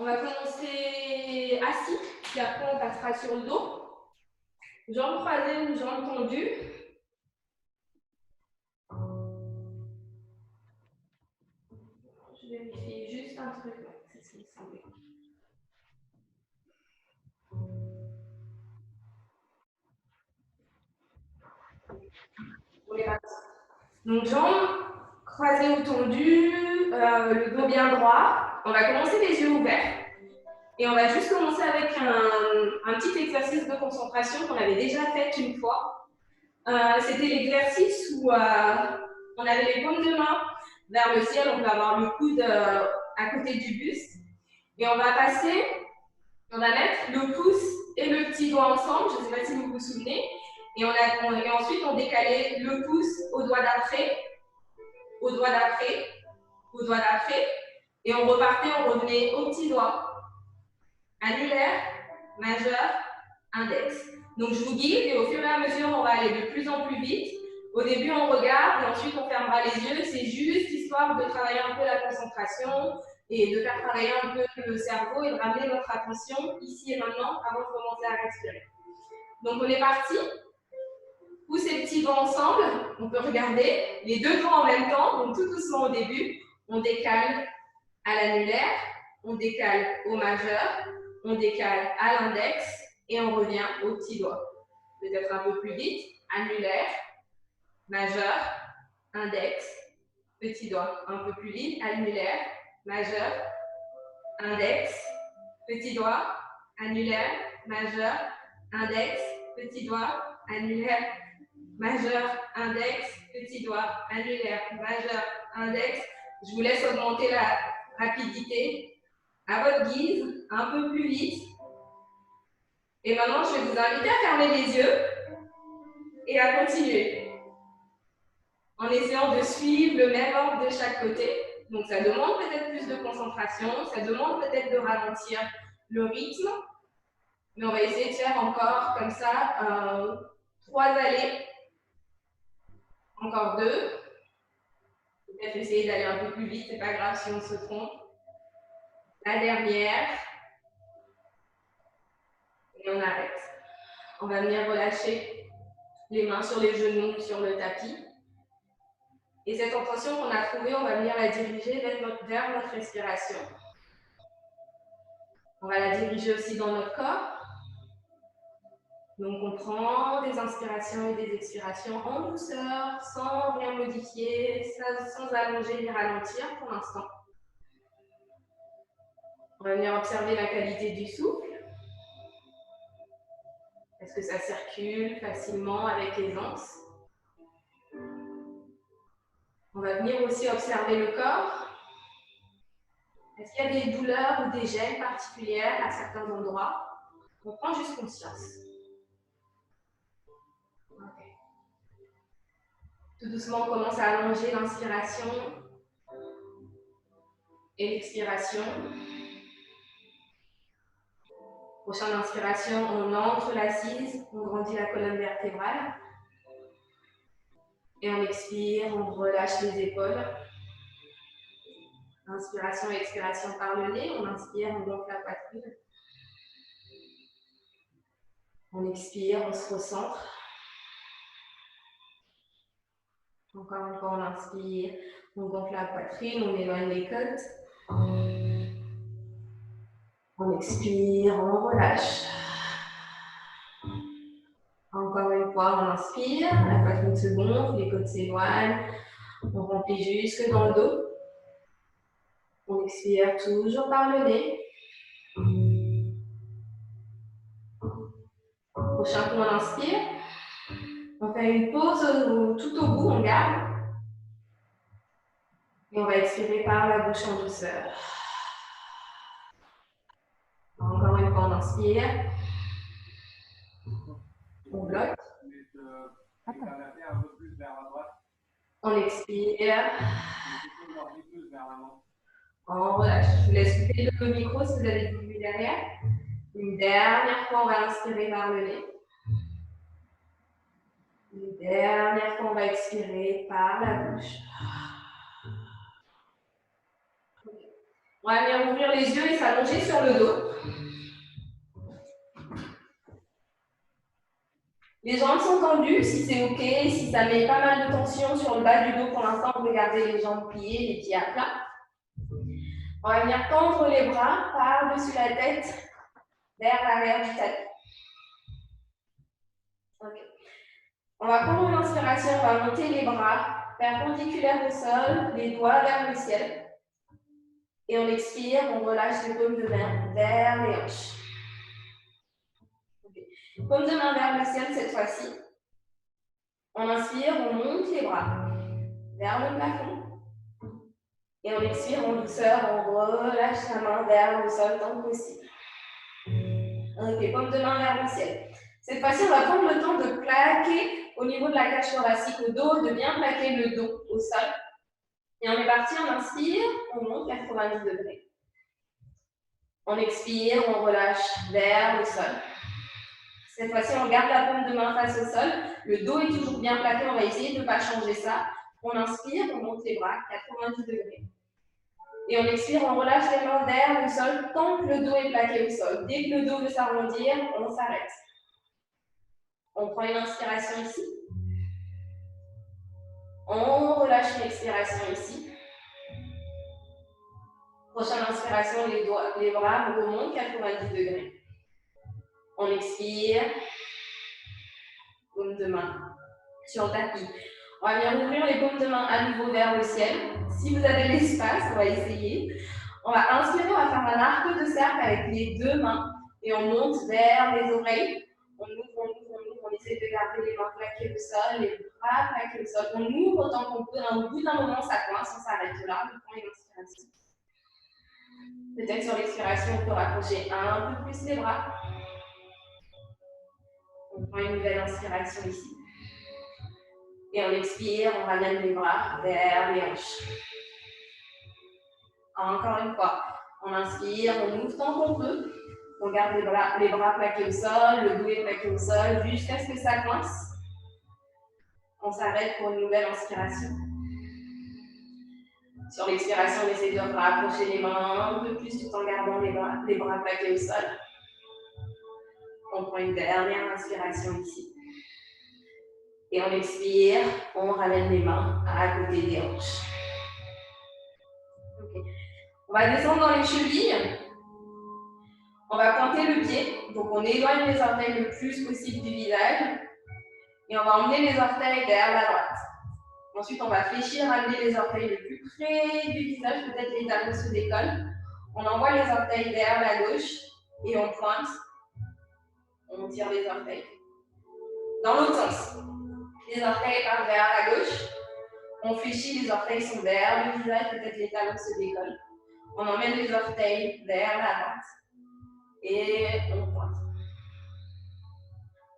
va commencer assis, puis après on passera sur le dos. Jambes croisées ou jambes tendues. Je vérifie juste un truc. C'est ce qui me semblait. On est parti. Donc jambes croisées ou tendues, le dos bien droit. On va commencer les yeux ouverts. Et on va juste commencer avec un petit exercice de concentration qu'on avait déjà fait une fois. C'était l'exercice où on avait les paumes de main vers le ciel, on va avoir le coude à côté du buste. Et on va passer, on va mettre le pouce et le petit doigt ensemble, je ne sais pas si vous vous souvenez. Et ensuite, on décalait le pouce au doigt d'après, au doigt d'après, au doigt d'après. Et on repartait, on revenait au petit doigt. Annulaire, majeur, index. Donc je vous guide et au fur et à mesure, on va aller de plus en plus vite. Au début, on regarde et ensuite, on fermera les yeux. C'est juste histoire de travailler un peu la concentration et de faire travailler un peu le cerveau et de ramener notre attention ici et maintenant avant de commencer à respirer. Donc on est parti. Poussez les petits doigts ensemble. On peut regarder les deux doigts en même temps. Donc tout doucement au début. On décale à l'annulaire, on décale au majeur, on décale à l'index et on revient au petit doigt. Peut-être un peu plus vite. Annulaire, majeur, index, petit doigt. Un peu plus vite. Annulaire, majeur, index, petit doigt, annulaire, majeur, index, petit doigt, annulaire, majeur, index, petit doigt, annulaire, majeur, index. Je vous laisse augmenter la rapidité à votre guise, un peu plus vite. Et maintenant, je vais vous inviter à fermer les yeux et à continuer en essayant de suivre le même ordre de chaque côté. Donc, ça demande peut-être plus de concentration, ça demande peut-être de ralentir le rythme, mais on va essayer de faire encore comme ça 3 allées, encore 2. Peut-être essayer d'aller un peu plus vite, c'est pas grave si on se trompe. La dernière. Et on arrête. On va venir relâcher les mains sur les genoux, sur le tapis. Et cette intention qu'on a trouvée, on va venir la diriger vers notre respiration. On va la diriger aussi dans notre corps. Donc on prend des inspirations et des expirations en douceur, sans rien modifier, sans allonger ni ralentir pour l'instant. On va venir observer la qualité du souffle. Est-ce que ça circule facilement avec aisance? On va venir aussi observer le corps. Est-ce qu'il y a des douleurs ou des gênes particulières à certains endroits? On prend juste conscience. Okay. Tout doucement, on commence à allonger l'inspiration et l'expiration. Prochaine inspiration, on entre l'assise, on grandit la colonne vertébrale. Et on expire, on relâche les épaules. Inspiration et expiration par le nez. On inspire, on gonfle la poitrine. On expire, on se recentre. Encore une fois, on inspire, on gonfle la poitrine, on éloigne les côtes. On expire, on relâche. Encore une fois, on inspire, la poitrine se gonfle, les côtes s'éloignent. On remplit jusque dans le dos. On expire toujours par le nez. Prochain coup, on inspire. On fait une pause tout au bout, on garde. Et on va expirer par la bouche en douceur. Encore une fois, on inspire. On bloque. On expire. On relâche. Je vous laisse couper le micro si vous avez du bruit derrière. Une dernière fois, on va inspirer par le nez. Une dernière fois, on va expirer par la bouche. On va venir ouvrir les yeux et s'allonger sur le dos. Les jambes sont tendues, si c'est OK, si ça met pas mal de tension sur le bas du dos pour l'instant, vous pouvez garder les jambes pliées, les pieds à plat. On va venir tendre les bras par-dessus la tête vers l'arrière du tapis. Okay. On va prendre une inspiration, on va monter les bras perpendiculaires au sol, les doigts vers le ciel. Et on expire, on relâche les paumes de main vers les hanches. Okay. Paumes de main vers le ciel cette fois-ci. On inspire, on monte les bras vers le plafond. Et on expire en douceur, on relâche la main vers le sol tant que possible. Ok, paume de main vers le ciel. Cette fois-ci, on va prendre le temps de plaquer au niveau de la cage thoracique au dos, de bien plaquer le dos au sol. Et on est parti, on inspire, on monte 90 degrés. On expire, on relâche vers le sol. Cette fois-ci, on garde la paume de main face au sol. Le dos est toujours bien plaqué, on va essayer de ne pas changer ça. On inspire, on monte les bras, 90 degrés. Et on expire, on relâche les mains vers le sol tant que le dos est plaqué au sol. Dès que le dos veut s'arrondir, on s'arrête. On prend une inspiration ici. On relâche une expiration ici. Prochaine inspiration, les bras remontent 90 degrés. On expire. Paume de main sur le tapis. On va venir ouvrir les paumes de main à nouveau vers le ciel. Si vous avez l'espace, on va essayer. On va inspirer, on va faire un arc de cercle avec les deux mains et on monte vers les oreilles. On ouvre, on essaie de garder les mains plaquées au sol, les bras plaqués au sol. On ouvre autant qu'on peut. Au bout d'un moment, ça coince, on s'arrête là, on prend une inspiration. Peut-être sur l'expiration, on peut rapprocher un peu plus les bras. On prend une nouvelle inspiration ici. Et on expire, on ramène les bras vers les hanches. Encore une fois, on inspire, on ouvre tant qu'on peut. On garde les bras plaqués au sol, le dos est plaqué au sol, jusqu'à ce que ça coince. On s'arrête pour une nouvelle inspiration. Sur l'expiration, on essaie de rapprocher les mains un peu plus tout en gardant les bras plaqués au sol. On prend une dernière inspiration ici. Et on expire, on ramène les mains à côté des hanches. Okay. On va descendre dans les chevilles. On va pointer le pied. Donc on éloigne les orteils le plus possible du visage. Et on va emmener les orteils vers la droite. Ensuite, on va fléchir, ramener les orteils le plus près du visage, peut-être les talons se décollent. On envoie les orteils vers la gauche et on pointe. On tire les orteils. Dans l'autre sens. Les orteils partent vers la gauche. On fléchit, les orteils sont vers le visage, peut-être les talons se décollent. On emmène les orteils vers la droite. Et on pointe.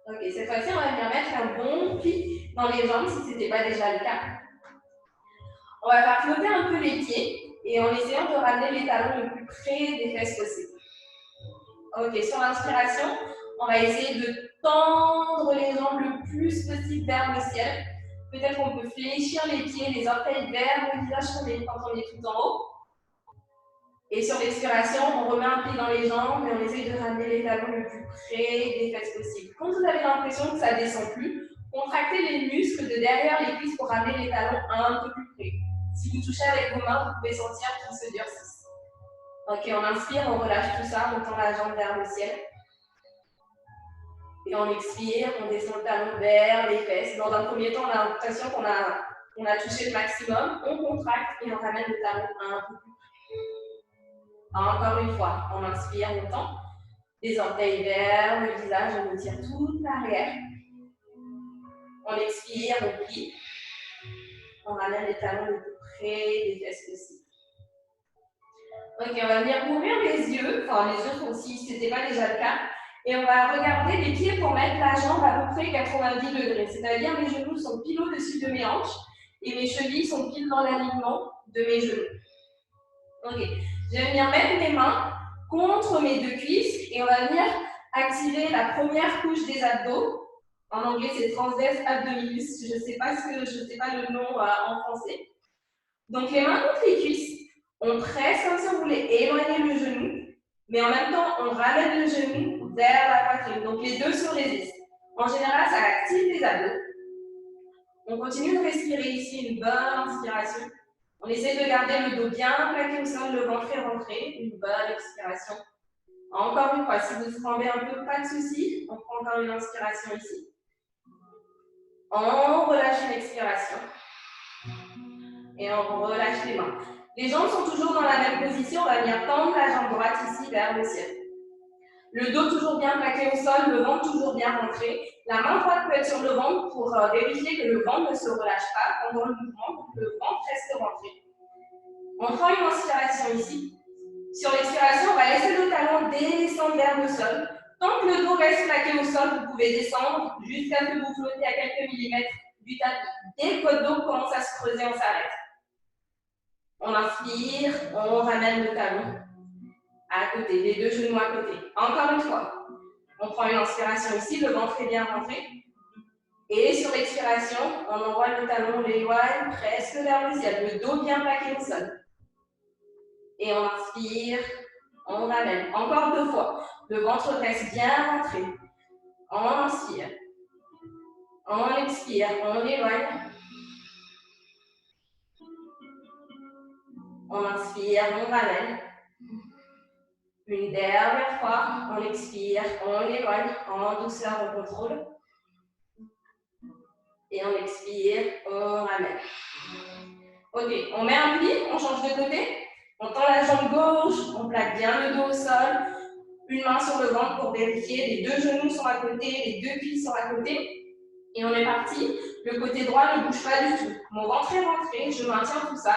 Ok, cette fois-ci, on va venir mettre un bon pli dans les jambes si ce n'était pas déjà le cas. On va faire flotter un peu les pieds et en essayant de ramener les talons le plus près des fesses possible. Ok, sur l'inspiration, on va essayer de tendre les jambes le plus possible vers le ciel. Peut-être qu'on peut fléchir les pieds, les orteils vers le visage quand on est tout en haut. Et sur l'expiration, on remet un pied dans les jambes et on essaye de ramener les talons le plus près des fesses possible. Quand vous avez l'impression que ça ne descend plus, contractez les muscles de derrière les cuisses pour ramener les talons un peu plus près. Si vous touchez avec vos mains, vous pouvez sentir qu'ils se durcissent. Ok, on inspire, on relâche tout ça, on tend la jambe vers le ciel. Et on expire, on descend le talon vers les fesses. Dans un premier temps, on a l'impression qu'on a touché le maximum. On contracte et on ramène le talon un peu plus près. Encore une fois, on inspire, on tend. Les orteils vers le visage, on tire toute l'arrière. On expire, on plie. On ramène les talons le plus près des fesses possible. Ok, on va venir ouvrir les yeux, enfin les yeux si ce n'était pas déjà le cas. Et on va regarder les pieds pour mettre la jambe à peu près 90 degrés. C'est-à-dire mes genoux sont pile au-dessus de mes hanches et mes chevilles sont pile dans l'alignement de mes genoux. Ok, je vais venir mettre mes mains contre mes deux cuisses et on va venir activer la première couche des abdos. En anglais, c'est transverse abdominis. Je ne sais pas le nom en français. Donc, les mains contre les cuisses. On presse comme si on voulait éloigner le genou, mais en même temps, on ramène le genou vers la poitrine. Donc, les deux se résistent. En général, ça active les abdos. On continue de respirer ici, une bonne inspiration. On essaie de garder le dos bien plaqué au sol, le ventre est rentré. Une bonne expiration. Encore une fois, si vous tremblez un peu, pas de souci. On prend encore une inspiration ici. On relâche une expiration. Et on relâche les mains. Les jambes sont toujours dans la même position. On va venir tendre la jambe droite ici vers le ciel. Le dos toujours bien plaqué au sol, le ventre toujours bien rentré. La main droite peut être sur le ventre pour vérifier que le ventre ne se relâche pas pendant le mouvement, que le ventre reste rentré. On prend une inspiration ici. Sur l'expiration, on va laisser le talon descendre vers le sol. Tant que le dos reste plaqué au sol, vous pouvez descendre jusqu'à ce que vous flottez à quelques millimètres du tapis. Dès que votre dos commence à se creuser, on s'arrête. On inspire, on ramène le talon à côté, les deux genoux à côté. Encore une fois, on prend une inspiration ici, le ventre est bien rentré. Et sur l'expiration, on envoie le talon, on l'éloigne presque vers le ciel, le dos bien plaqué au sol. Et on inspire, on ramène. Encore 2 fois. Le ventre reste bien rentré. On inspire. On expire, on éloigne. On inspire, on ramène. Une dernière fois, on expire, on éloigne. En douceur, on contrôle. Et on expire, on ramène. Ok, on met un pli, on change de côté. On tend la jambe gauche, on plaque bien le dos au sol. Une main sur le ventre pour vérifier. Les deux genoux sont à côté, les deux pieds sont à côté. Et on est parti. Le côté droit ne bouge pas du tout. Mon ventre est rentré, je maintiens tout ça.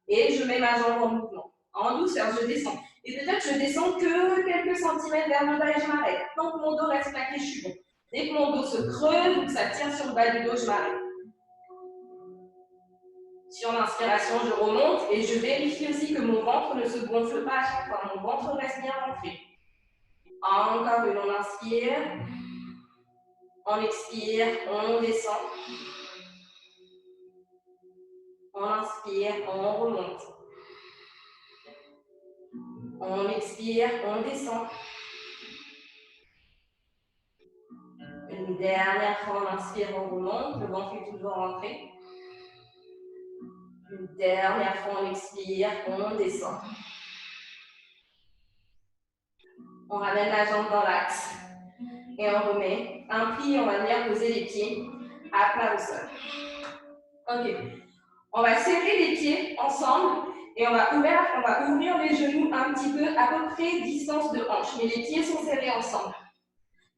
Et je mets ma jambe en mouvement. En douceur, je descends. Et peut-être je descends que quelques centimètres vers le bas et je m'arrête. Tant que mon dos reste plaqué, je suis bon. Dès que mon dos se creuse ou que ça tire sur le bas du dos, je m'arrête. Sur l'inspiration, je remonte et je vérifie aussi que mon ventre ne se gonfle pas à chaque fois. Mon ventre reste bien rentré. Encore une, on inspire. On expire, on descend. On inspire, on remonte. On expire, on descend. Une dernière fois, on inspire, on remonte. Le ventre est toujours rentré. Une dernière fois, on expire, on descend. On ramène la jambe dans l'axe. Et on remet un pli, on va venir poser les pieds à plat au sol. Ok. On va serrer les pieds ensemble et on va ouvrir les genoux un petit peu, à peu près distance de hanche. Mais les pieds sont serrés ensemble.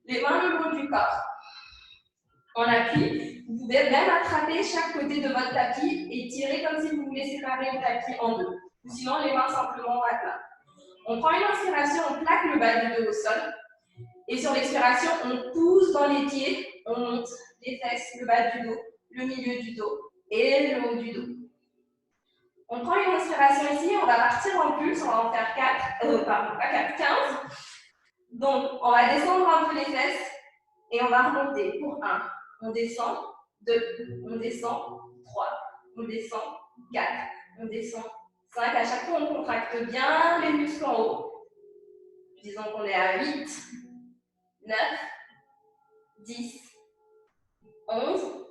Les mains le long du corps. On appuie. Vous pouvez même attraper chaque côté de votre tapis et tirer comme si vous voulez séparer le tapis en deux. Ou sinon, les mains simplement à plat. On prend une inspiration, on plaque le bas du dos au sol. Et sur l'expiration, on pousse dans les pieds, on monte les fesses, le bas du dos, le milieu du dos et le haut du dos. On prend une inspiration ici, on va partir en pulse, on va en faire 15. Donc, on va descendre un peu les fesses et on va remonter pour 1. On descend, 2, on descend, 3, on descend, 4, on descend, 5. À chaque fois, on contracte bien les muscles en haut. Disons qu'on est à 8, 9, 10, 11,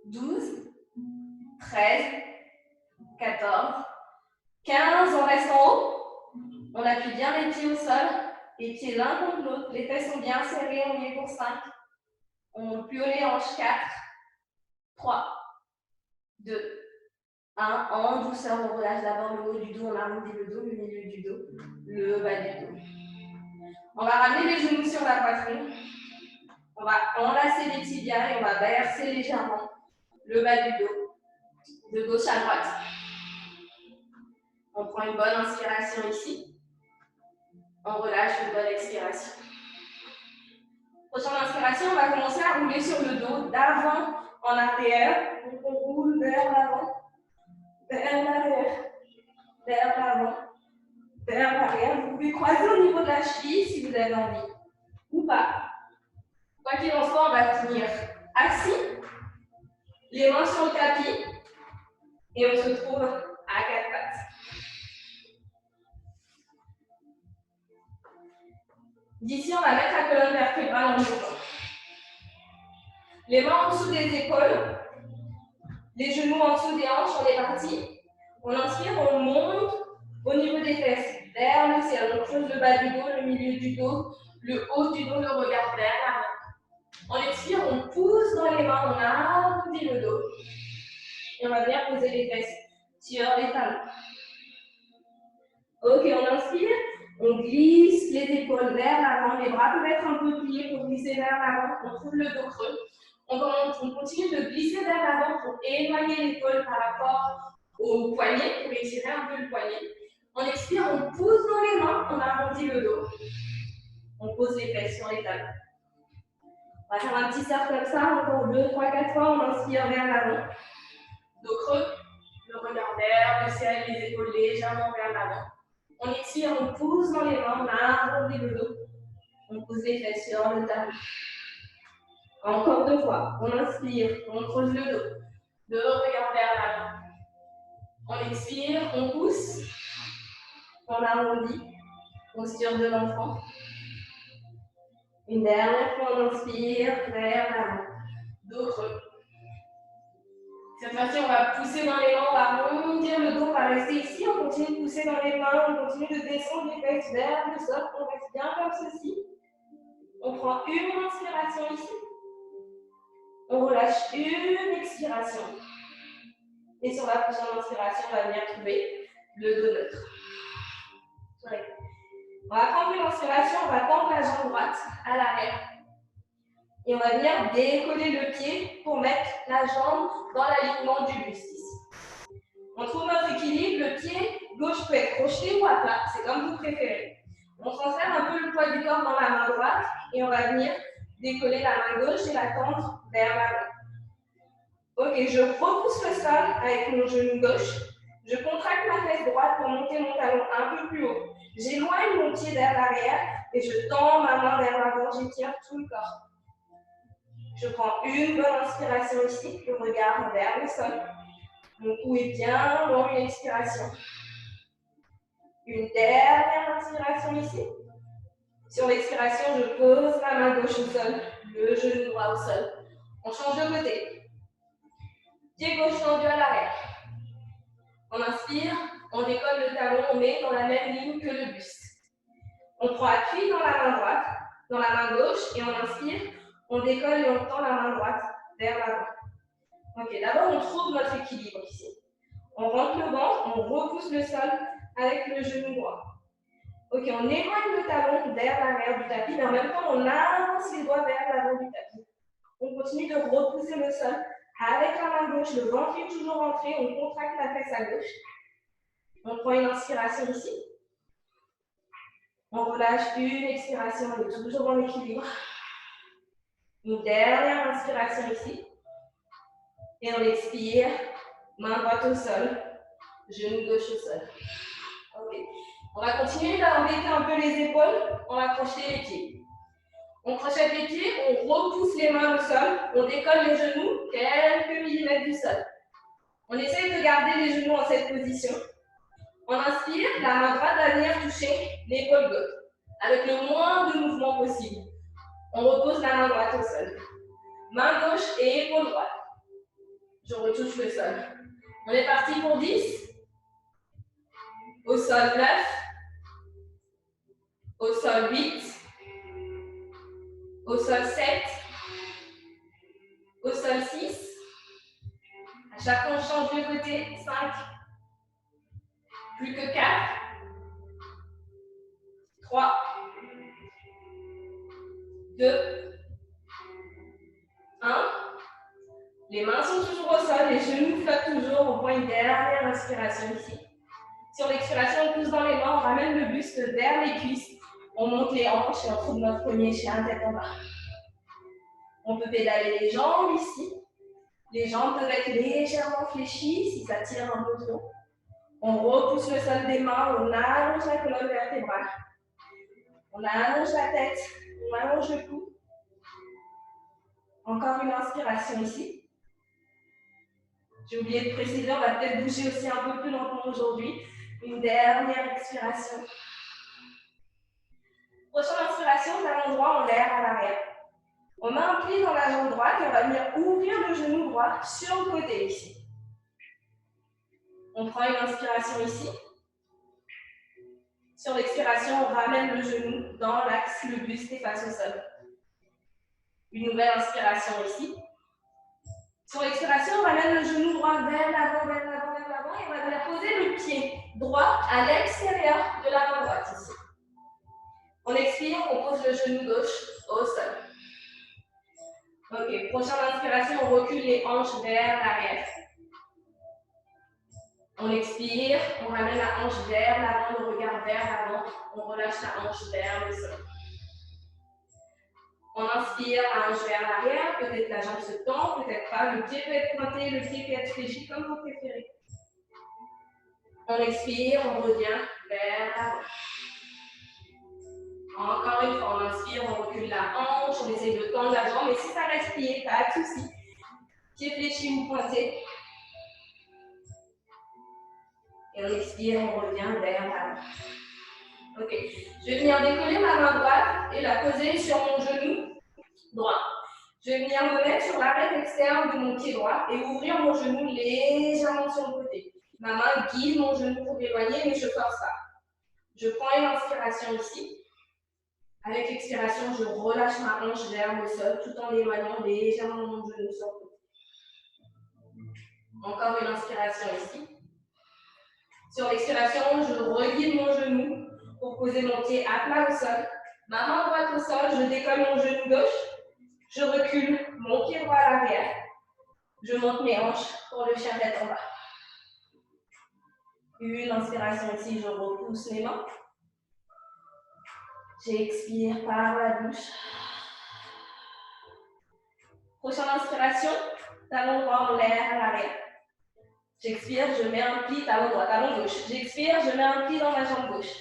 12, 13, 14, 15, on reste en haut. On appuie bien les pieds au sol, les pieds l'un contre l'autre, les fesses sont bien serrées, on y est pour 5. On plie les hanches, 4, 3, 2, 1. En douceur, on relâche d'abord le haut du dos, on arrondit le dos, le milieu du dos, le bas du dos. On va ramener les genoux sur la poitrine. On va enlacer les tibias et on va verser légèrement le bas du dos, de gauche à droite. On prend une bonne inspiration ici. On relâche une bonne expiration. Prochaine inspiration, on va commencer à rouler sur le dos d'avant en arrière. Donc on roule vers l'avant, vers l'arrière, vers l'avant, vers l'arrière. Vous pouvez croiser au niveau de la cheville si vous avez envie, ou pas. Quoi qu'il en soit, on va finir assis, les mains sur le tapis, et on se trouve à 4 pattes. D'ici, on va mettre la colonne vertébrale en mouvement. Les mains en dessous des épaules, les genoux en dessous des hanches, on est parti. On inspire, on monte au niveau des fesses, vers le ciel. On creuse le bas du dos, le milieu du dos, le haut du dos, le regard vers l'avant. On expire, on pousse dans les mains, on arrondit le dos. Et on va venir poser les fesses sur les talons. Ok, on inspire, on glisse les épaules vers l'avant, les bras peuvent être un peu pliés pour glisser vers l'avant, on trouve le dos creux. On continue de glisser vers l'avant pour éloigner l'épaule par rapport au poignet, pour étirer un peu le poignet. On expire, on pousse dans les mains, on arrondit le dos. On pose les fesses sur les talons. On va faire un petit cercle comme ça, encore 2, 3, 4 fois, on inspire vers l'avant. Dos creux, le regard vers le ciel, les épaules légèrement vers l'avant. On expire, on pousse dans les mains, on arrondit le dos. On pose les fesses sur le talon. Encore 2 fois. On inspire, on creuse le dos. Le regard vers l'avant. On expire, on pousse. On arrondit. Posture de l'enfant. Une dernière fois, on inspire vers l'avant. Dos creux. Cette fois-ci, on va pousser dans les mains, on va arrondir le dos, on va rester ici, on continue de pousser dans les mains, on continue de descendre les fesses vers le sol, on reste bien comme ceci. On prend une inspiration ici. On relâche une expiration. Et sur la prochaine inspiration, on va venir trouver le dos neutre. Ouais. On va prendre une inspiration, on va tendre la jambe droite à l'arrière. Et on va venir décoller le pied pour mettre la jambe dans l'alignement du buste ici. On trouve notre équilibre, le pied gauche peut être projeté ou à plat, c'est comme vous préférez. On transfère un peu le poids du corps dans la main droite et on va venir décoller la main gauche et la tendre vers l'avant. Ok, je repousse le sol avec mon genou gauche. Je contracte ma fesse droite pour monter mon talon un peu plus haut. J'éloigne mon pied vers l'arrière et je tends ma main vers l'avant, j'étire tout le corps. Je prends une bonne inspiration ici, le regard vers le sol. Mon cou est bien long, une expiration. Une dernière inspiration ici. Sur l'expiration, je pose la main gauche au sol, le genou droit au sol. On change de côté. Pied gauche tendu à l'arrière. On inspire, on décolle le talon, on met dans la même ligne que le buste. On prend appui dans la main droite, dans la main gauche, et on inspire, on décolle et on tend la main droite vers l'avant. Ok, d'abord on trouve notre équilibre ici. On rentre le ventre, on repousse le sol avec le genou droit. Ok, on éloigne le talon vers l'arrière du tapis, mais en même temps on avance les doigts vers l'avant du tapis. On continue de repousser le sol avec la main gauche, le ventre est toujours rentré, on contracte la fesse à gauche. On prend une inspiration ici. On relâche une expiration, on est toujours en équilibre. Une dernière inspiration ici. Et on expire, main droite au sol, genou gauche au sol. Ok. On va continuer d'embêter un peu les épaules, on va crocheter les pieds. On crochette les pieds, on repousse les mains au sol, on décolle les genoux quelques millimètres du sol. On essaye de garder les genoux en cette position. On inspire, la main droite va venir toucher l'épaule gauche, avec le moins de mouvement possible. On repose la main droite au sol. Main gauche et épaule droite. Je retouche le sol. On est parti pour 10. Au sol 9. Au sol 8. Au sol 7. Au sol 6. À chaque fois, on change de côté. 5. Plus que 4. 3. 2. 1. Les mains sont toujours au sol, les genoux flottent toujours. On prend une dernière inspiration ici. Sur l'expiration, on pousse dans les mains, on ramène le buste vers les cuisses. On monte les hanches et on trouve notre premier chien tête en bas. On peut pédaler les jambes ici. Les jambes peuvent être légèrement fléchies si ça tire un peu trop. On repousse le sol des mains, on allonge la colonne vertébrale. On allonge la tête, on allonge le cou. Encore une inspiration ici. J'ai oublié de préciser, on va peut-être bouger aussi un peu plus lentement aujourd'hui. Une dernière expiration. Prochaine inspiration, talon droit en l'air à l'arrière. On met un pli dans la jambe droite et on va venir ouvrir le genou droit sur le côté ici. On prend une inspiration ici. Sur l'expiration, on ramène le genou dans l'axe, le buste est face au sol. Une nouvelle inspiration ici. Sur l'expiration, on ramène le genou droit vers l'avant, vers l'avant, vers l'avant et on va venir poser le pied droit à l'extérieur de la main droite ici. On expire, on pose le genou gauche au sol. Ok, prochaine inspiration, on recule les hanches vers l'arrière. On expire, on ramène la hanche vers l'avant, le regard vers l'avant. On relâche la hanche vers le sol. On inspire, la hanche vers l'arrière, peut-être la jambe se tend, peut-être pas. Le pied peut être pointé, le pied peut être fléchi, comme vous préférez. On expire, on revient vers l'avant. Encore une fois, on inspire, on recule la hanche, on essaie de tendre la jambe, mais si ça reste plié, pas de souci. Pied fléchi ou pointé. Et on expire, on revient vers l'avant. Ok, je vais venir décoller ma main droite et la poser sur mon genou droit. Je vais venir me mettre sur l'arête externe de mon pied droit et ouvrir mon genou légèrement sur le côté. Ma main guide mon genou pour l'éloigner, mais je ne force pas. Je prends une inspiration ici. Avec l'expiration, je relâche ma hanche vers le sol tout en éloignant légèrement mon genou sur le côté. Encore une inspiration ici. Sur l'expiration, je reguide mon genou pour poser mon pied à plat au sol. Ma main droite au sol, je décolle mon genou gauche. Je recule mon pied droit à l'arrière. Je monte mes hanches pour le chien tête en bas. Une inspiration ici, je repousse mes mains. J'expire par la bouche. Prochaine inspiration, talon droit en l'air à l'arrière. J'expire, je mets un pli, talon droit, talon gauche. J'expire, je mets un pli dans ma jambe gauche.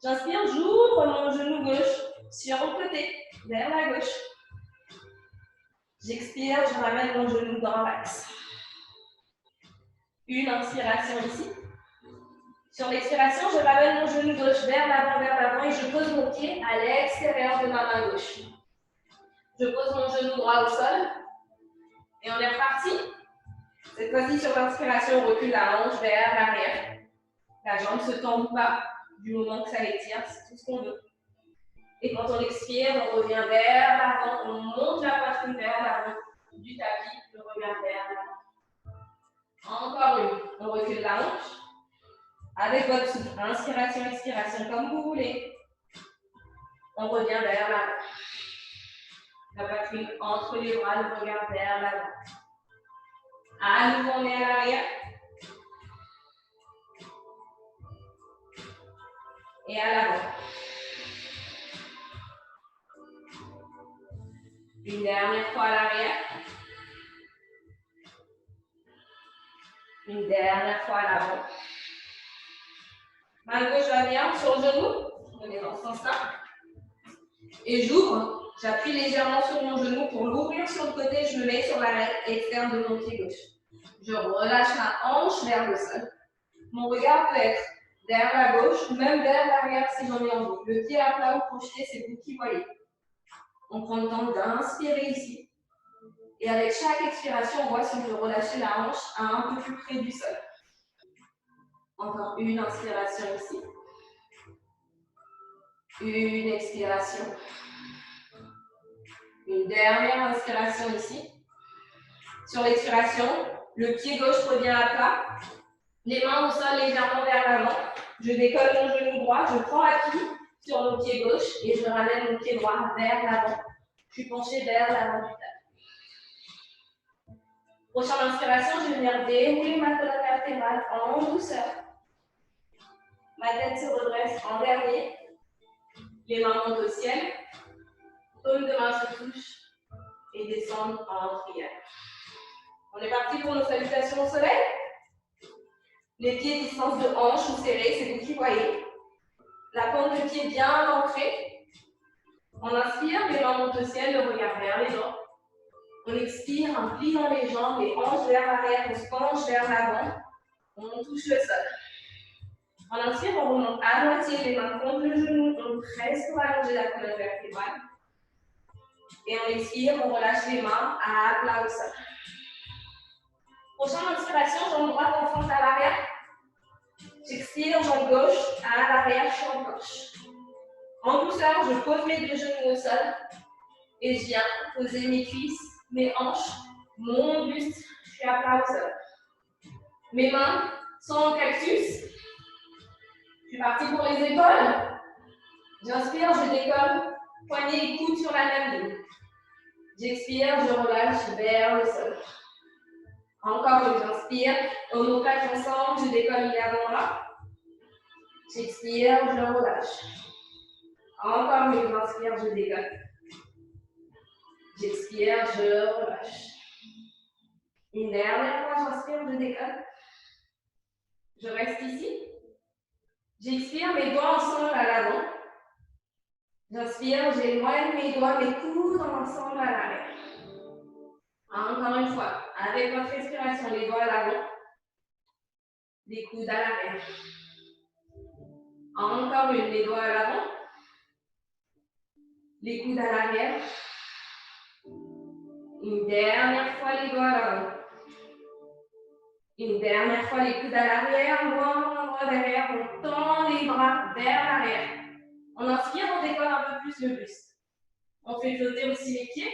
J'inspire, j'ouvre mon genou gauche sur le côté, vers la gauche. J'expire, je ramène mon genou dans l'axe. Une inspiration ici. Sur l'expiration, je ramène mon genou gauche vers l'avant et je pose mon pied à l'extérieur de ma main gauche. Je pose mon genou droit au sol et on est reparti. Cette fois-ci, sur l'inspiration, on recule la hanche vers l'arrière. La jambe ne se tend pas du moment que ça l'étire, c'est tout ce qu'on veut. Et quand on expire, on revient vers l'avant, on monte la poitrine vers l'avant du tapis, le regard vers l'avant. Encore une, on recule la hanche. Avec votre souffle, inspiration, expiration, comme vous voulez. On revient vers l'avant. La poitrine entre les bras, le regard vers l'avant. À nouveau, on est à l'arrière. Et à l'avant. Une dernière fois à l'arrière. Une dernière fois à l'avant. Main gauche va bien sur le genou. On est dans ce sens-là. Et j'ouvre. J'appuie légèrement sur mon genou pour l'ouvrir sur le côté. Je me mets sur l'arête externe de mon pied gauche. Je relâche ma hanche vers le sol. Mon regard peut être vers la gauche ou même vers l'arrière si j'en ai envie. Le pied à plat ou projeté, c'est vous qui voyez. On prend le temps d'inspirer ici. Et avec chaque expiration, on voit si on peut relâcher la hanche à un peu plus près du sol. Encore une inspiration ici. Une expiration. Une dernière inspiration ici. Sur l'expiration, le pied gauche revient à plat. Les mains au sol légèrement vers l'avant. Je décolle mon genou droit, je prends appui sur mon pied gauche et je ramène mon pied droit vers l'avant. Je suis penchée vers l'avant du tapis. Prochaine inspiration, je vais venir dérouler ma colonne vertébrale en douceur. Ma tête se redresse en dernier. Les mains montent au ciel. Paumes de main se touchent et descendent en prière. On est parti pour nos salutations au soleil. Les pieds distance de hanche ou serrés, c'est vous qui voyez. La pointe de pied bien ancrée. On inspire, les mains montent au ciel, le regard vers les jambes. On expire, un pli dans les jambes, les hanches vers l'arrière, on se penche vers l'avant. On touche le sol. On inspire, on remonte à moitié les mains contre le genou, on presse pour allonger la colonne vertébrale. Et on expire, on relâche les mains à plat au sol. Prochaine inspiration, jambe droite enfonce à l'arrière. J'expire, jambe gauche à l'arrière, jambe gauche. En douceur, je pose mes deux genoux au sol et je viens poser mes cuisses, mes hanches, mon buste, je suis à plat au sol. Mes mains sont en cactus. Je suis partie pour les épaules. J'inspire, je décolle, poignets et coudes sur la même ligne. J'expire, je relâche vers le sol. Encore, j'inspire, on nous plaque ensemble, je décolle les avant-bras. J'expire, je relâche. Encore, j'inspire, je décolle. J'expire, je relâche. Une dernière fois, j'inspire, je décolle. Je reste ici. J'expire, mes doigts ensemble à l'avant. J'inspire, j'éloigne mes doigts, mes coudes ensemble à l'arrière. Encore une fois, avec votre respiration, les doigts à l'avant, les coudes à l'arrière. Encore une, les doigts à l'avant, les coudes à l'arrière. Une dernière fois, les doigts à l'avant. Une dernière fois, les coudes à l'arrière, loin derrière, on tend les bras vers l'arrière. On inspire, on décolle un peu plus le buste. On fait flotter aussi les pieds.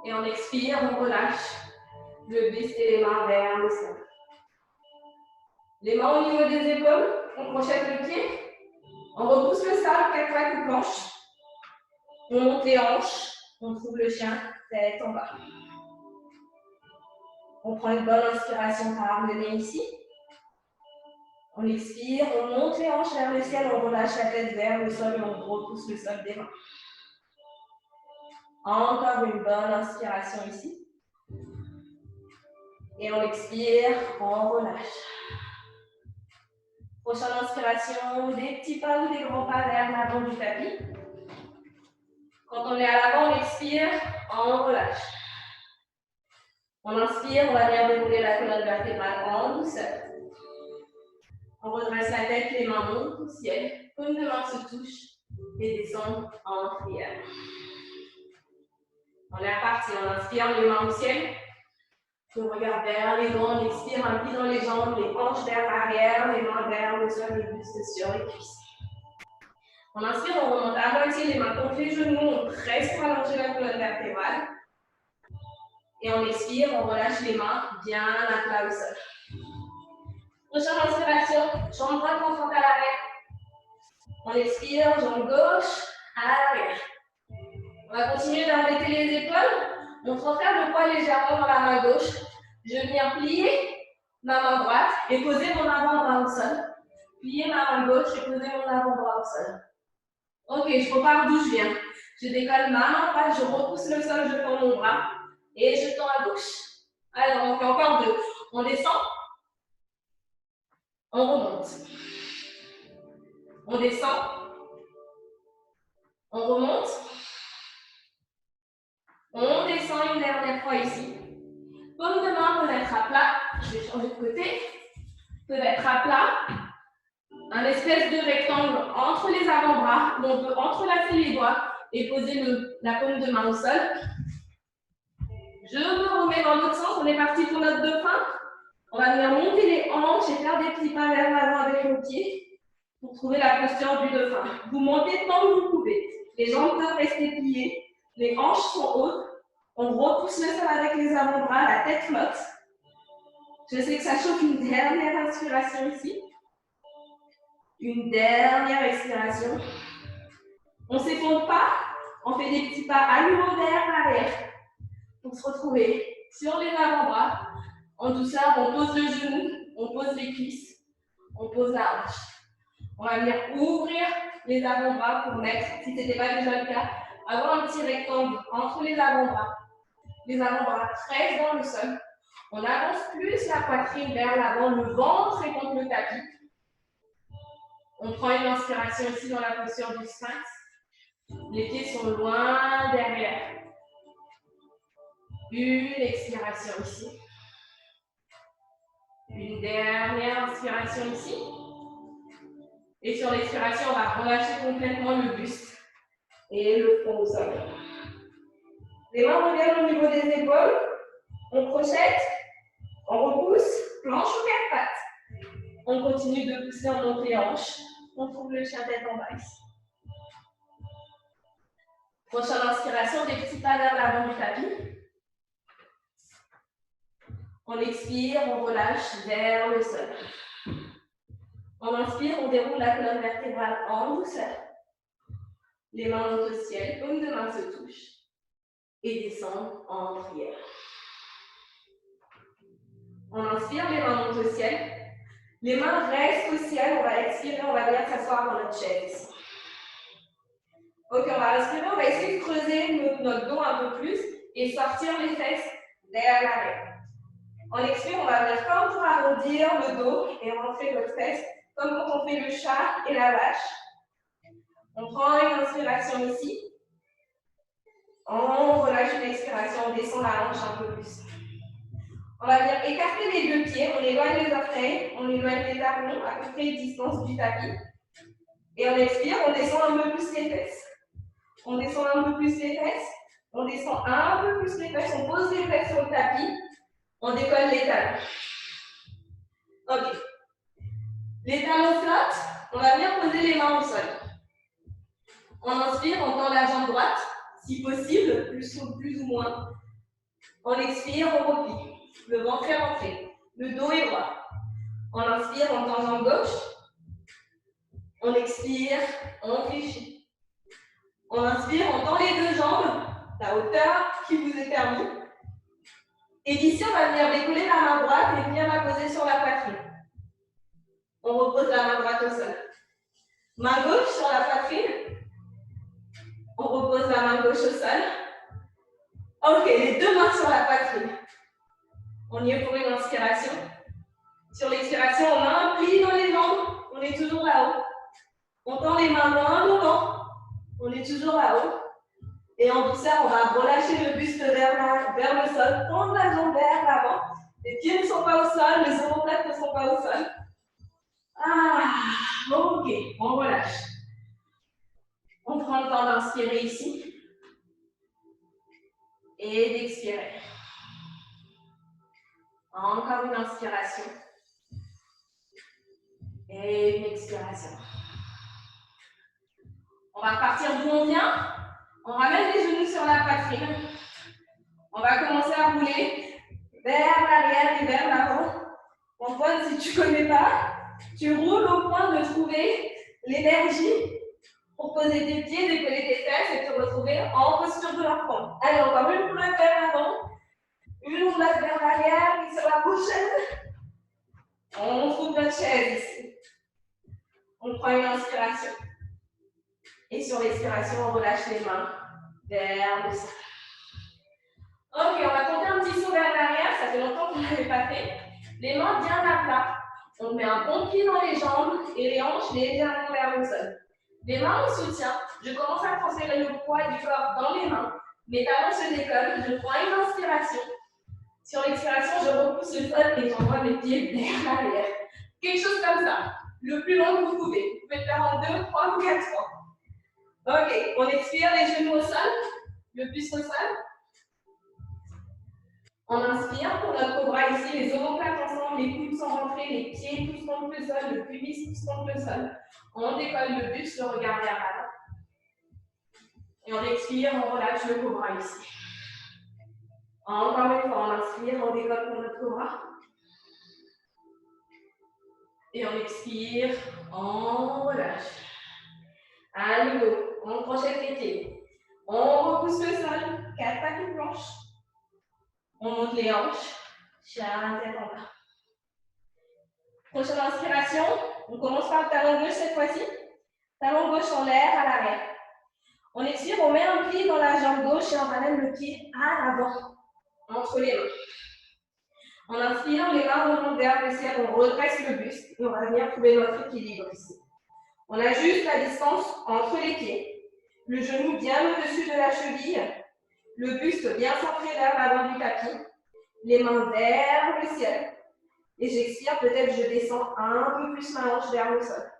Et on expire, on relâche le buste et les mains vers le sol. Les mains au niveau des épaules, on crochette le pied. On repousse le sol, quatre pattes ou planche. On monte les hanches, on trouve le chien, tête en bas. On prend une bonne inspiration par le nez ici. On expire, on monte les hanches vers le ciel, on relâche la tête vers le sol et on repousse le sol des mains. Encore une bonne inspiration ici. Et on expire, on relâche. Prochaine inspiration, des petits pas ou des grands pas vers l'avant du tapis. Quand on est à l'avant, on expire, on relâche. On inspire, on va bien dérouler la colonne vertébrale en douceur. On redresse la tête, les mains montent au ciel. Paume de main se touche et descendent en prière. On est reparti, on inspire, les mains au ciel. Je regarde vers les doigts, on expire, un pied dans les jambes, les hanches vers l'arrière, les mains vers le sol, les bustes sur les cuisses. On inspire, on remonte à moitié les mains contre les genoux, on presse pour allonger la colonne vertébrale. Et on expire, on relâche les mains bien à plat au sol. Prochaine inspiration, jambe droite concentre à l'arrière. On expire, jambe gauche à l'arrière. On va continuer d'embêter les épaules. On transfère le poids légèrement dans la main gauche. Je viens plier ma main droite et poser mon avant-bras au sol. Plier ma main gauche et poser mon avant-bras au sol. Ok, je repars d'où je viens. Je décolle ma main droite, je repousse le sol, je tends mon bras et je tends à gauche. Alors, on fait encore deux. On descend. On remonte. On descend. On remonte. On descend une dernière fois ici. Paume de main peut être à plat. Je vais changer de côté. Peut être à plat. Un espèce de rectangle entre les avant-bras. On peut entrelacer les doigts et poser la paume de main au sol. Je me remets dans l'autre sens. On est parti pour notre dauphin. On va venir monter les hanches et faire des petits pas vers l'avant avec nos pieds pour trouver la posture du dauphin. Vous montez tant que vous pouvez. Les jambes peuvent rester pliées. Les hanches sont hautes. On repousse le sol avec les avant-bras, la tête flotte. Je sais que ça chauffe. Une dernière inspiration ici. Une dernière expiration. On ne s'effondre pas. On fait des petits pas à nouveau vers l'arrière pour se retrouver sur les avant-bras. En douceur, on pose le genou, on pose les cuisses, on pose la hanche. On va venir ouvrir les avant-bras pour mettre, si ce n'était pas déjà le cas, avoir un petit rectangle entre les avant-bras. Les avant-bras pressent dans le sol. On avance plus la poitrine vers l'avant, le ventre est contre le tapis. On prend une inspiration ici dans la posture du sphinx. Les pieds sont loin derrière. Une expiration ici. Une dernière inspiration ici. Et sur l'expiration, on va relâcher complètement le buste et le front au sol. Les mains reviennent au niveau des épaules. On crochette, on repousse, planche ou quatre pattes. On continue de pousser en monte les hanches. On trouve le chien tête en bas ici. Prochaine inspiration, des petits pas vers l'avant du tapis. On expire, on relâche vers le sol. On inspire, on déroule la colonne vertébrale en douceur. Les mains montent au ciel, paumes de main se touchent et descendent en prière. On inspire, les mains montent au ciel. Les mains restent au ciel, on va expirer, on va venir s'asseoir dans notre chaise. Ok, on va respirer, on va essayer de creuser notre dos un peu plus et sortir les fesses derrière l'arrière. On expire, on va venir comme pour arrondir le dos et rentrer notre fesse, comme quand on fait le chat et la vache. On prend une inspiration ici. On relâche une expiration, on descend la hanche un peu plus. On va venir écarter les deux pieds, on éloigne les orteils, on éloigne les talons à peu près distance du tapis. Et on expire, on descend un peu plus les fesses. On descend un peu plus les fesses, on descend un peu plus les fesses, on pose les fesses sur le tapis, on décolle les talons. Ok. Les talons flottent, on va venir poser les mains au sol. On inspire, on tend la jambe droite, si possible, plus ou moins. On expire, on replie. Le ventre est rentré, le dos est droit. On inspire, on tend jambe gauche. On expire, on fléchit. On inspire, on tend les deux jambes, la hauteur qui vous est permis. Et d'ici, on va venir décoller la main droite et venir la poser sur la poitrine. On repose la main droite au sol. Main gauche sur la poitrine. On repose la main gauche au sol. Ok, les deux mains sur la poitrine. On y est pour une inspiration. Sur l'expiration, on a un pli dans les jambes. On est toujours là-haut. On tend les mains loin devant. On est toujours là-haut. Et en douceur, on va relâcher le buste vers le sol. Tendre la jambe vers l'avant. Les pieds ne sont pas au sol, les omoplates ne sont pas au sol. Ok, on relâche. On prend le temps d'inspirer ici. Et d'expirer. Encore une inspiration. Et une expiration. On va partir d'où on vient. On ramène les genoux sur la poitrine. On va commencer à rouler vers l'arrière et vers l'avant. Antoine, si tu ne connais pas, tu roules au point de trouver l'énergie pour poser tes pieds, décoller tes fesses et te retrouver en posture de l'enfant. Allez, encore une roulade vers l'avant, une roulade vers l'arrière, et sur la prochaine, on trouve notre chaise ici. On prend une inspiration. Et sur l'expiration, on relâche les mains vers le sol. Ok, on va tenter un petit saut vers l'arrière, ça fait longtemps qu'on ne l'avait pas fait. Les mains bien à plat. On met un bon pied dans les jambes et les hanches légèrement vers le sol. Les mains en soutien. Je commence à transférer le poids du corps dans les mains. Mes talons se décollent. Je prends une inspiration. Sur l'expiration, je repousse le sol et j'envoie mes pieds vers l'arrière. Quelque chose comme ça. Le plus long que vous pouvez. Vous pouvez le faire en 2, 3 ou 4 fois. Ok, on expire les genoux au sol. Le buste au sol. On inspire pour notre cobra ici, les omoplates ensemble, les coudes sont rentrés, les pieds tous contre le sol, le pubis tous contre le sol. On décolle le buste, le regard vers l'avant. Et on expire, on relâche le cobra ici. Encore une fois, on inspire, on décolle pour notre cobra. Et on expire, on relâche. À nouveau, on crochette les pieds. On repousse le sol, 4 pattes blanches. On monte les hanches, chien tête en bas. Prochaine inspiration, on commence par le talon gauche cette fois-ci. Talon gauche en l'air, à l'arrière. On expire, on met un pied dans la jambe gauche et on ramène le pied à l'avant, entre les mains. On inspire, les mains remontent vers le ciel, on redresse le buste et on va venir trouver notre équilibre ici. On ajuste la distance entre les pieds. Le genou bien au-dessus de la cheville. Le buste bien centré vers l'avant du tapis. Les mains vers le ciel. Et j'expire, peut-être je descends un peu plus ma hanche vers le sol.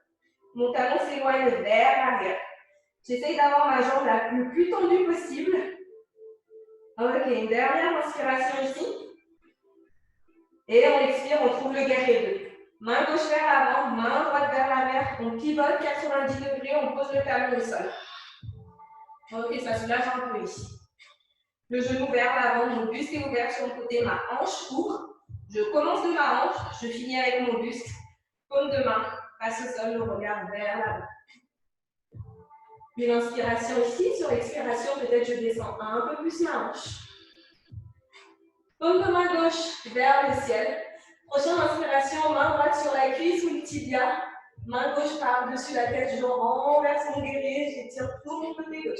Mon talon s'éloigne vers l'arrière. J'essaye d'avoir ma jambe la plus tendue possible. Ok, une dernière inspiration ici. Et on expire, on trouve le guerrier 2. Main gauche vers l'avant, main droite vers l'arrière. On pivote 90 degrés, on pose le talon au sol. Ok, ça soulage un peu ici. Le genou vers l'avant, mon buste est ouvert sur le côté, ma hanche ouvre. Je commence de ma hanche, je finis avec mon buste. Paume de main, passe au sol, le regard vers l'avant. Une inspiration ici, sur l'expiration, peut-être je descends un peu plus ma hanche. Paume de main gauche vers le ciel. Prochaine inspiration, main droite sur la cuisse ou le tibia. Main gauche par-dessus la tête, je renverse mon guerrier, j'étire tout mon côté gauche.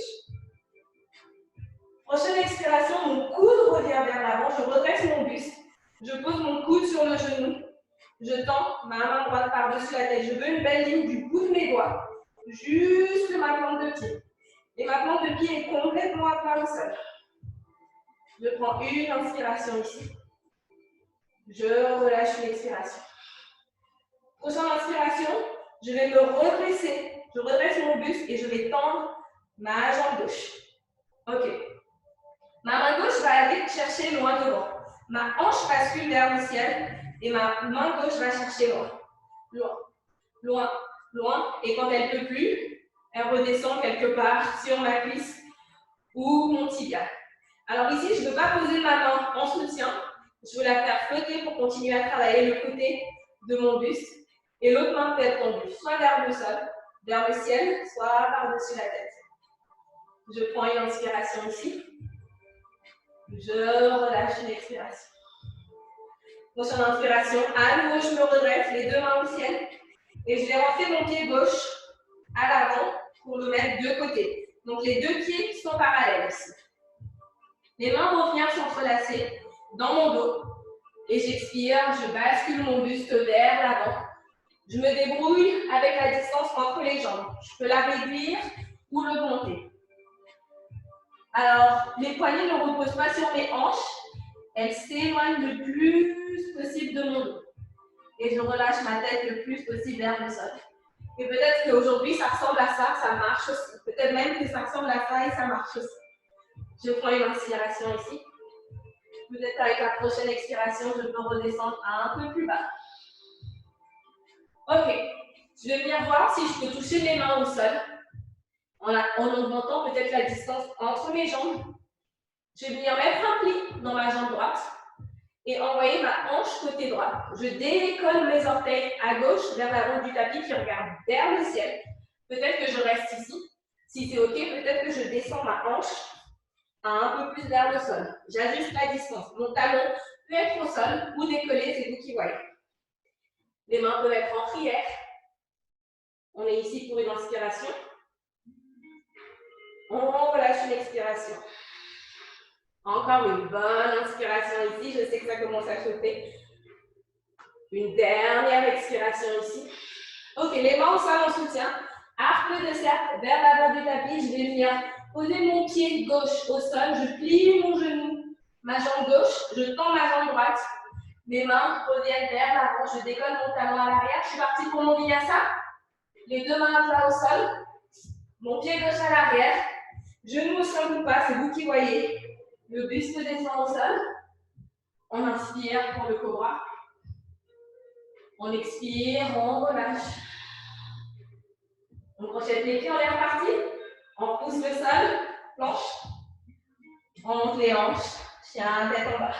Prochaine expiration, mon coude revient vers l'avant, je redresse mon buste. Je pose mon coude sur le genou. Je tends ma main droite par-dessus la tête. Je veux une belle ligne du bout de mes doigts. Juste ma plante de pied. Et ma plante de pied est complètement à plat au sol. Je prends une inspiration ici. Je relâche une expiration. Prochaine inspiration, je vais me redresser. Je redresse mon buste et je vais tendre ma jambe gauche. Ok. Ma main gauche va aller chercher loin devant. Ma hanche bascule vers le ciel et ma main gauche va chercher loin. Loin, loin, loin. Et quand elle ne peut plus, elle redescend quelque part sur ma cuisse ou mon tibia. Alors ici, je ne veux pas poser ma main en soutien. Je veux la faire flotter pour continuer à travailler le côté de mon buste. Et l'autre main peut être tendue, soit vers le sol, vers le ciel, soit par-dessus la tête. Je prends une inspiration ici. Je relâche une expiration. Prochaine inspiration, à nouveau je me redresse, les deux mains au ciel. Et je vais rentrer mon pied gauche à l'avant pour le mettre de côté. Donc les deux pieds sont parallèles ici. Les mains vont venir s'entrelacer dans mon dos. Et j'expire, je bascule mon buste vers l'avant. Je me débrouille avec la distance entre les jambes. Je peux la réduire ou l'augmenter. Alors, les poignets ne reposent pas sur mes hanches. Elles s'éloignent le plus possible de mon dos. Et je relâche ma tête le plus possible vers le sol. Et peut-être qu'aujourd'hui, ça ressemble à ça, ça marche aussi. Peut-être même que ça ressemble à ça et ça marche aussi. Je prends une inspiration ici. Peut-être avec la prochaine expiration, je peux redescendre un peu plus bas. Ok. Je vais venir voir si je peux toucher mes mains au sol. En augmentant peut-être la distance entre mes jambes. Je vais venir mettre un pli dans ma jambe droite et envoyer ma hanche côté droit. Je décolle mes orteils à gauche vers l'avant du tapis qui regarde vers le ciel. Peut-être que je reste ici. Si c'est OK, peut-être que je descends ma hanche un peu plus vers le sol. J'ajuste la distance. Mon talon peut être au sol ou décollé, c'est vous qui voyez. Les mains peuvent être en prière. On est ici pour une inspiration. On relâche une expiration. Encore une bonne inspiration ici. Je sais que ça commence à chauffer. Une dernière expiration ici. Ok, les mains au sol en soutien. Arc de cercle vers l'avant du tapis. Je vais venir poser mon pied gauche au sol. Je plie mon genou, ma jambe gauche. Je tends ma jambe droite. Mes mains reviennent vers l'avant. Je décolle mon talon à l'arrière. Je suis partie pour mon vinyasa. Les deux mains à plat au sol. Mon pied gauche à l'arrière. Genou au sol ou pas, c'est vous qui voyez. Le buste descend au sol. On inspire pour le cobra. On expire, on relâche. On crochette les pieds, on est reparti. On pousse le sol, planche. On monte les hanches, chien, tête en bas.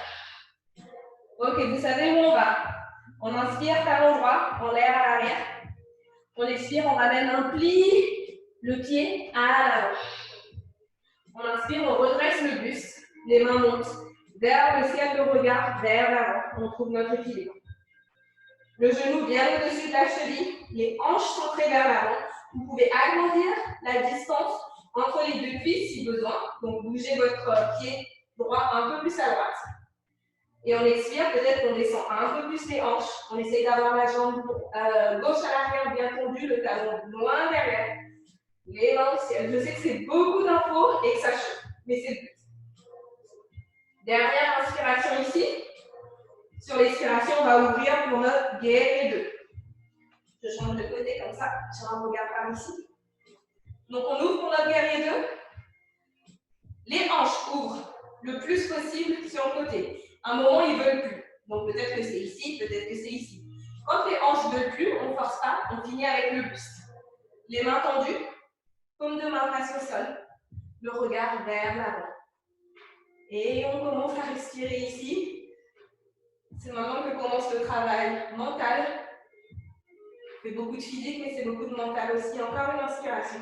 Ok, vous savez où on va. On inspire, talon droit, en l'air à l'arrière. On expire, on ramène un pli, le pied à l'avant. On inspire, on redresse le buste, les mains montent vers le ciel, le regard vers l'avant. On trouve notre équilibre. Le genou bien au-dessus de la cheville, les hanches centrées vers l'avant. Vous pouvez agrandir la distance entre les deux cuisses si besoin. Donc, bougez votre pied droit un peu plus à droite. Et on expire, peut-être qu'on descend un peu plus les hanches. On essaye d'avoir la jambe gauche à l'arrière bien tendue, le talon loin derrière. Les mains au ciel. Je sais que c'est beaucoup d'infos et que ça chauffe, mais c'est le but. Dernière inspiration ici. Sur l'expiration, on va ouvrir pour notre guerrier 2. Je change de côté comme ça, je regarde par ici. Donc on ouvre pour notre guerrier 2. Les hanches ouvrent le plus possible sur le côté. À un moment, ils ne veulent plus. Donc peut-être que c'est ici, peut-être que c'est ici. Quand les hanches ne veulent plus, on ne force pas, on finit avec le buste. Les mains tendues, paume de main face au sol, le regard vers l'avant. Et on commence à respirer ici. C'est maintenant que commence le travail mental. C'est beaucoup de physique, mais c'est beaucoup de mental aussi. Encore une inspiration.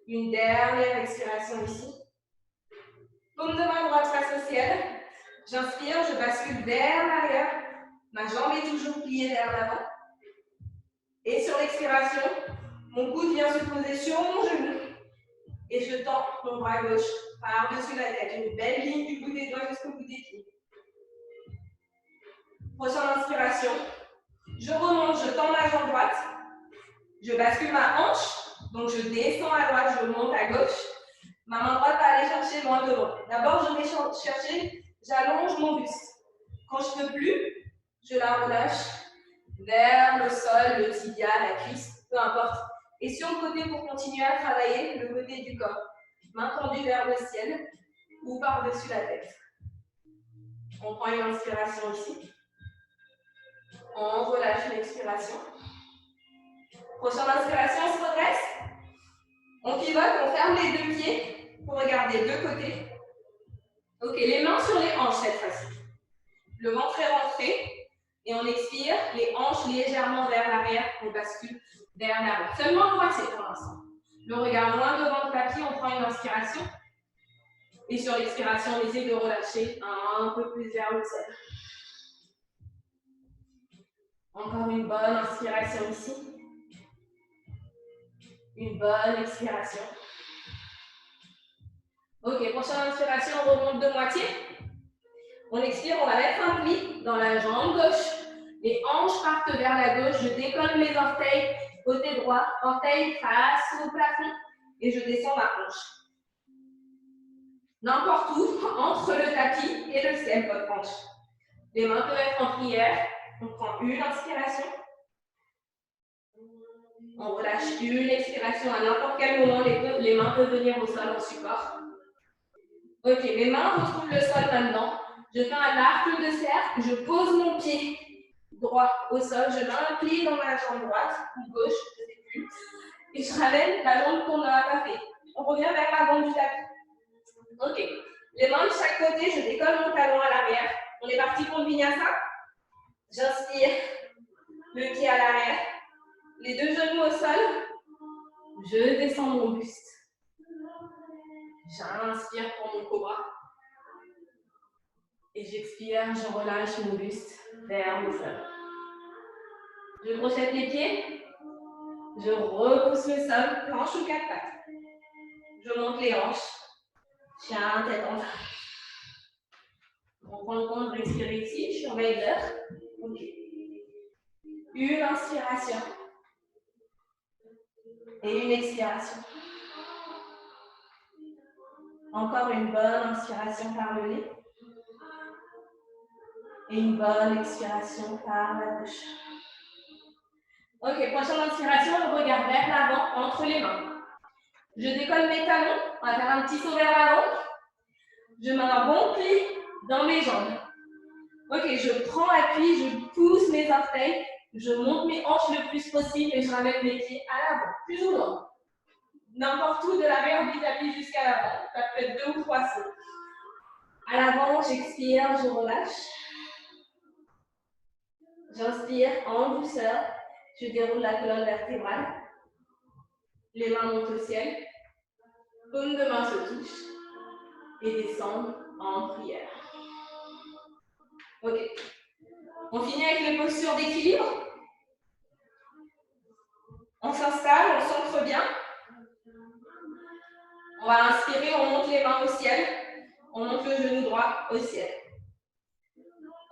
Une dernière expiration ici. Paume de main droite face au ciel. J'inspire, je bascule vers l'arrière. Ma jambe est toujours pliée vers l'avant. Et sur l'expiration, mon coude vient se poser sur mon genou. Et je tends mon bras gauche par-dessus la tête. Une belle ligne du bout des doigts jusqu'au bout des pieds. Prochaine inspiration. Je remonte, je tends ma jambe droite. Je bascule ma hanche. Donc je descends à droite, je monte à gauche. Ma main droite va aller chercher loin devant. D'abord, je vais chercher, j'allonge mon buste. Quand je ne peux plus, je la relâche vers le sol, le tibia, la cuisse, peu importe. Et sur le côté, pour continuer à travailler, le côté du corps. Main tendue vers le ciel ou par-dessus la tête. On prend une inspiration ici. On relâche l'expiration. Prochaine inspiration, on se redresse. On pivote, on ferme les deux pieds pour regarder deux côtés. Ok, les mains sur les hanches cette fois-ci. Le ventre est rentré et on expire, les hanches légèrement vers l'arrière, on bascule vers l'avant. Seulement moitié pour l'instant. Le regard loin devant le tapis, on prend une inspiration. Et sur l'expiration, on essaie de relâcher un peu plus vers le sol. Encore une bonne inspiration ici. Une bonne expiration. Ok, prochaine inspiration, on remonte de moitié. On expire, on va mettre un pli dans la jambe gauche. Les hanches partent vers la gauche. Je décolle mes orteils côté droit. Orteils face au plafond. Et je descends ma hanche. N'importe où, entre le tapis et le ciel, votre hanche. Les mains peuvent être en prière. On prend une inspiration. On relâche une expiration à n'importe quel moment. Les mains peuvent venir au sol en support. Ok, mes mains retrouvent le sol maintenant. Je fais un arc de cercle. Je pose mon pied droit au sol. Je mets un pli dans ma jambe droite ou gauche, je ne sais plus. Et je ramène la jambe qu'on n'a pas fait. On revient vers l'avant du tapis. Ok. Les mains de chaque côté, je décolle mon talon à l'arrière. On est parti pour le vinyasa. J'inspire, le pied à l'arrière. Les deux genoux au sol. Je descends mon buste. J'inspire pour mon cobra. Et j'expire, je relâche mon buste vers le sol. Je crochette les pieds. Je repousse le sol, planche ou quatre pattes. Je monte les hanches. Chien, tête en bas. On prend le temps de respirer ici. Je surveille l'heure. Ok. Une inspiration. Et une expiration. Encore une bonne inspiration par le nez. Et une bonne expiration par la bouche. Ok, prochaine inspiration, le regard vers l'avant, entre les mains. Je décolle mes talons, on va faire un petit saut vers l'avant. Je mets un bon pli dans mes jambes. Ok, je prends appui, je pousse mes orteils, je monte mes hanches le plus possible et je ramène mes pieds à l'avant, plus ou moins. N'importe où de l'arrière du tapis jusqu'à l'avant. Ça peut être 2 ou 3 sauts. À l'avant, j'expire, je relâche. J'inspire en douceur. Je déroule la colonne vertébrale. Les mains montent au ciel. Paume de main se touche. Et descendent en prière. Ok. On finit avec les postures d'équilibre. On s'installe, on s'ancre bien. On va inspirer, on monte les mains au ciel. On monte le genou droit au ciel.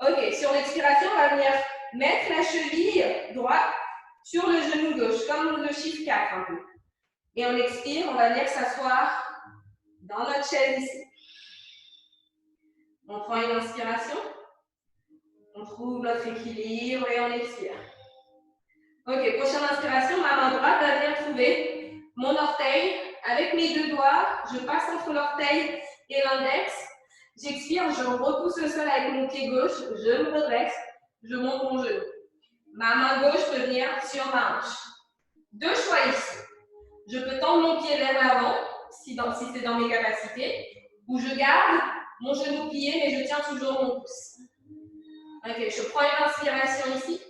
Ok, sur l'expiration, on va venir mettre la cheville droite sur le genou gauche, comme le chiffre 4 un peu. Et on expire, on va venir s'asseoir dans notre chaise ici. On prend une inspiration. On trouve notre équilibre et on expire. Ok, prochaine inspiration, ma main droite va venir trouver mon orteil. Avec mes deux doigts, je passe entre l'orteil et l'index. J'expire, je repousse le sol avec mon pied gauche, je me redresse, je monte mon genou. Ma main gauche peut venir sur ma hanche. Deux choix ici. Je peux tendre mon pied vers l'avant, si c'est dans mes capacités, ou je garde mon genou plié, mais je tiens toujours mon pouce. Ok, je prends une inspiration ici.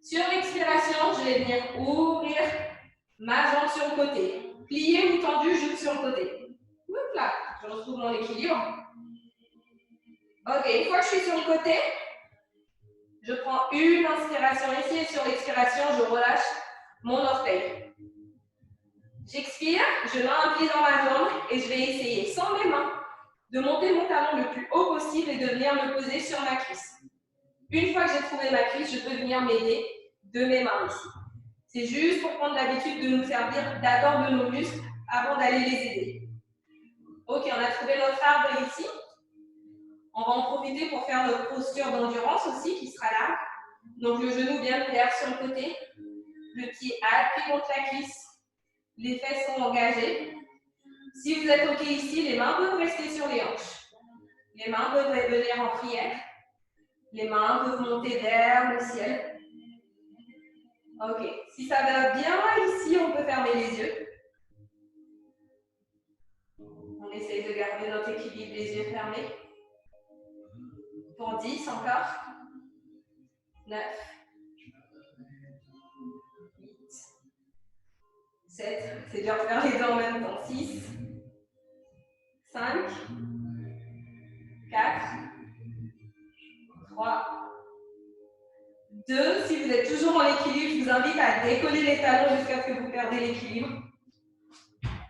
Sur l'expiration, je vais venir ouvrir ma jambe sur le côté. Plié ou tendu, juste sur le côté. Hop là, je retrouve mon équilibre. Ok, une fois que je suis sur le côté, je prends une inspiration ici et sur l'expiration, je relâche mon orteil. J'expire, je mets un pied dans ma jambe et je vais essayer, sans mes mains, de monter mon talon le plus haut possible et de venir me poser sur ma cuisse. Une fois que j'ai trouvé ma cuisse, je peux venir m'aider de mes mains ici. C'est juste pour prendre l'habitude de nous servir d'abord de nos muscles avant d'aller les aider. Ok, on a trouvé notre arbre ici. On va en profiter pour faire notre posture d'endurance aussi qui sera là. Donc le genou bien ouvert sur le côté, le pied appuyé contre la cuisse, les fesses sont engagées. Si vous êtes ok ici, les mains peuvent rester sur les hanches. Les mains peuvent venir en prière. Les mains peuvent monter vers le ciel. Ok, si ça va bien ici, on peut fermer les yeux. On essaye de garder notre équilibre, les yeux fermés. Pour 10 encore. 9. 8. 7. C'est bien de faire les deux en même temps. 6. 5. 4. 3. 2. Si vous êtes toujours en équilibre, je vous invite à décoller les talons jusqu'à ce que vous perdez l'équilibre.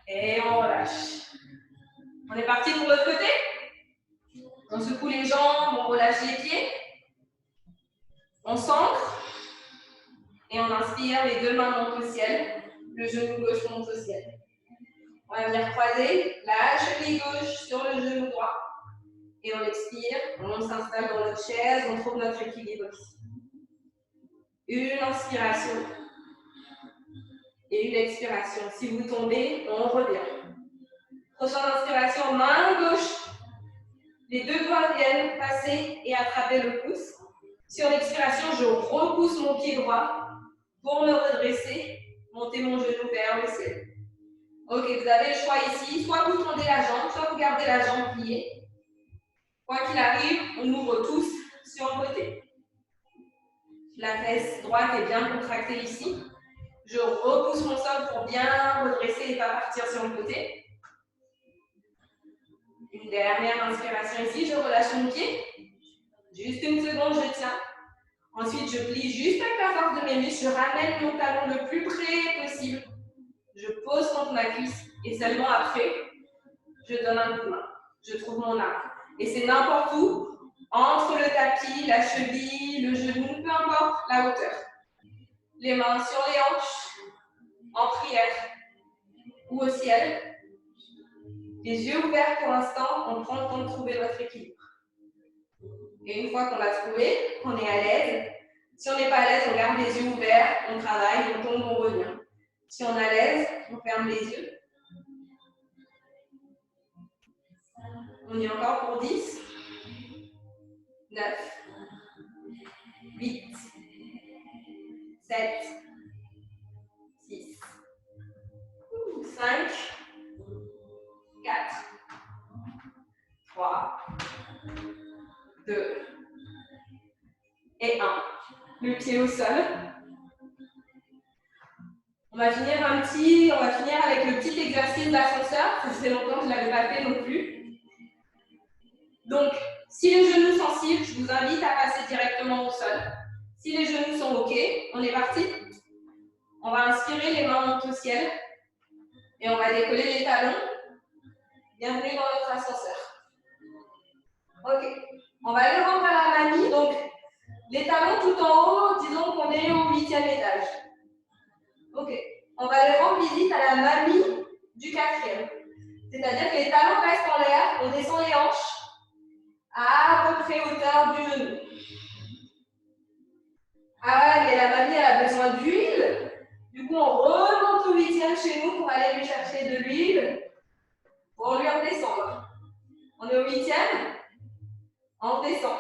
Et on relâche. On est parti pour l'autre côté. On secoue les jambes, on relâche les pieds. On s'ancre. Et on inspire, les deux mains montent au ciel. Le genou gauche monte au ciel. On va venir croiser la cheville gauche sur le genou droit. Et on expire, on s'installe dans notre chaise, on trouve notre équilibre ici. Une inspiration et une expiration. Si vous tombez, on revient. Prochaine inspiration, main gauche. Les deux doigts viennent passer et attraper le pouce. Sur l'expiration, je repousse mon pied droit pour me redresser, monter mon genou vers le ciel. Ok, vous avez le choix ici. Soit vous tendez la jambe, soit vous gardez la jambe pliée. Quoi qu'il arrive, on ouvre tous sur le côté. La fesse droite est bien contractée ici. Je repousse mon sol pour bien redresser et pas partir sur le côté. Une dernière inspiration ici, je relâche mon pied. Juste une seconde, je tiens. Ensuite, je plie juste avec la force de mes muscles. Je ramène mon talon le plus près possible. Je pose contre ma cuisse et seulement après, je donne un coup de main. Je trouve mon arbre. Et c'est n'importe où, entre le tapis, la cheville, le genou, peu importe la hauteur. Les mains sur les hanches, en prière ou au ciel. Les yeux ouverts pour l'instant, on prend le temps de trouver notre équilibre. Et une fois qu'on l'a trouvé, qu'on est à l'aise, si on n'est pas à l'aise, on garde les yeux ouverts, on travaille, on tombe, on revient. Si on est à l'aise, on ferme les yeux. On y est encore pour 10, 9, 8, 7, 6, 5, 4, 3, 2 et 1. Le pied au sol. On va finir avec le petit exercice d'ascenseur. Ça fait longtemps que je ne l'avais pas fait non plus. Donc, si les genoux sont sensibles, je vous invite à passer directement au sol. Si les genoux sont OK, on est parti. On va inspirer, les mains montent au ciel. Et on va décoller les talons. Bienvenue dans notre ascenseur. OK. On va les rendre à la mamie. Donc, les talons tout en haut, disons qu'on est au 8e étage. OK. On va les rendre visite à la mamie du 4e. C'est-à-dire que les talons restent en l'air, on descend les hanches à peu près hauteur du genou. Ah, mais la mamie, elle a besoin d'huile. Du coup, on remonte au 8e chez nous pour aller lui chercher de l'huile pour lui redescendre. On est au 8e, on descend.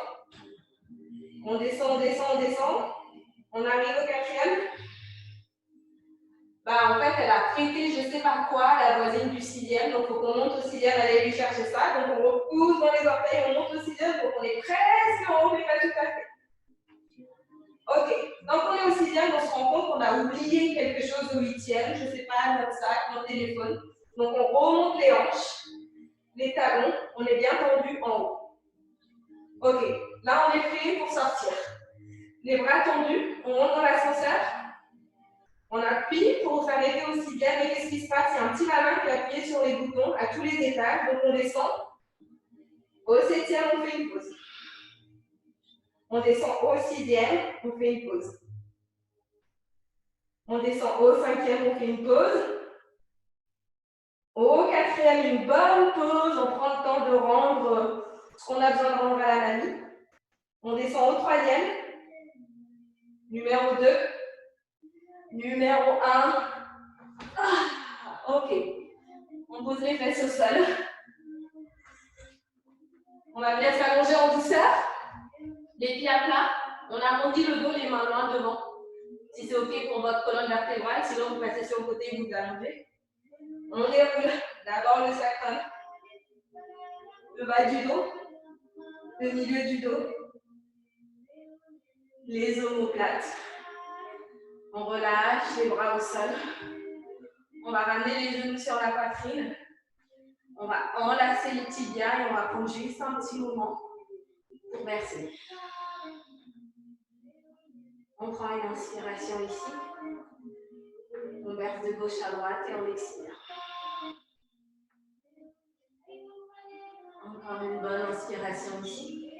On descend, on descend, on descend. On arrive au 4e. Bah, en fait, elle a prêté je sais pas quoi à la voisine du 6e, donc il faut qu'on monte au 6e, aller lui chercher ça. Donc on repousse dans les orteils, on monte au 6e, donc on est presque en haut, mais pas tout à fait. Ok, donc on est au 6e, on se rend compte qu'on a oublié quelque chose au 8e, je sais pas, notre sac, mon téléphone. Donc on remonte les hanches, les talons, on est bien tendu en haut. Ok, là on est prêt pour sortir. Les bras tendus, on monte dans l'ascenseur. On appuie pour s'arrêter au 6e, et qu'est-ce qui se passe? Il y a un petit malin qui a appuyé sur les boutons à tous les étages, donc on descend. Au 7e, on fait une pause. On descend au 6e, on fait une pause. On descend au 5e, on fait une pause. Au 4e, une bonne pause, on prend le temps de rendre ce qu'on a besoin de rendre à la mamie. On descend au 3e, numéro 2, numéro 1. Ah, ok. On pose les fesses au sol. On va bien s'allonger en douceur. Les pieds à plat. On arrondit le dos, les mains loin devant. Si c'est OK pour votre colonne vertébrale, sinon vous passez sur le côté et vous allongez. On déroule d'abord le sacrum, le bas du dos, le milieu du dos, les omoplates. On relâche les bras au sol. On va ramener les genoux sur la poitrine. On va enlacer les tibias et on va prendre juste un petit moment pour verser. On prend une inspiration ici. On verse de gauche à droite et on expire. Encore une bonne inspiration ici.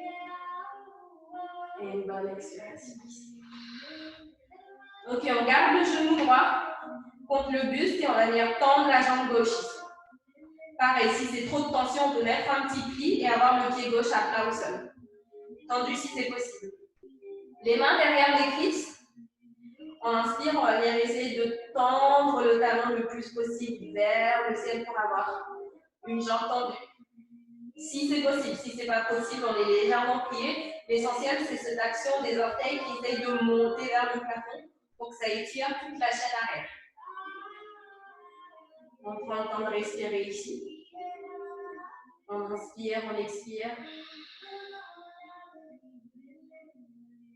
Et une bonne expiration ici. Ok, on garde le genou droit contre le buste et on va venir tendre la jambe gauche ici. Pareil, si c'est trop de tension, on peut mettre un petit pli et avoir le pied gauche à plat au sol. Tendu si c'est possible. Les mains derrière les cuisses. On inspire, on va venir essayer de tendre le talon le plus possible vers le ciel pour avoir une jambe tendue. Si c'est possible, si ce n'est pas possible, on est légèrement plié. L'essentiel, c'est cette action des orteils qui essayent de monter vers le plafond pour que ça étire toute la chaîne arrière. On prend le temps de respirer ici. On inspire, on expire.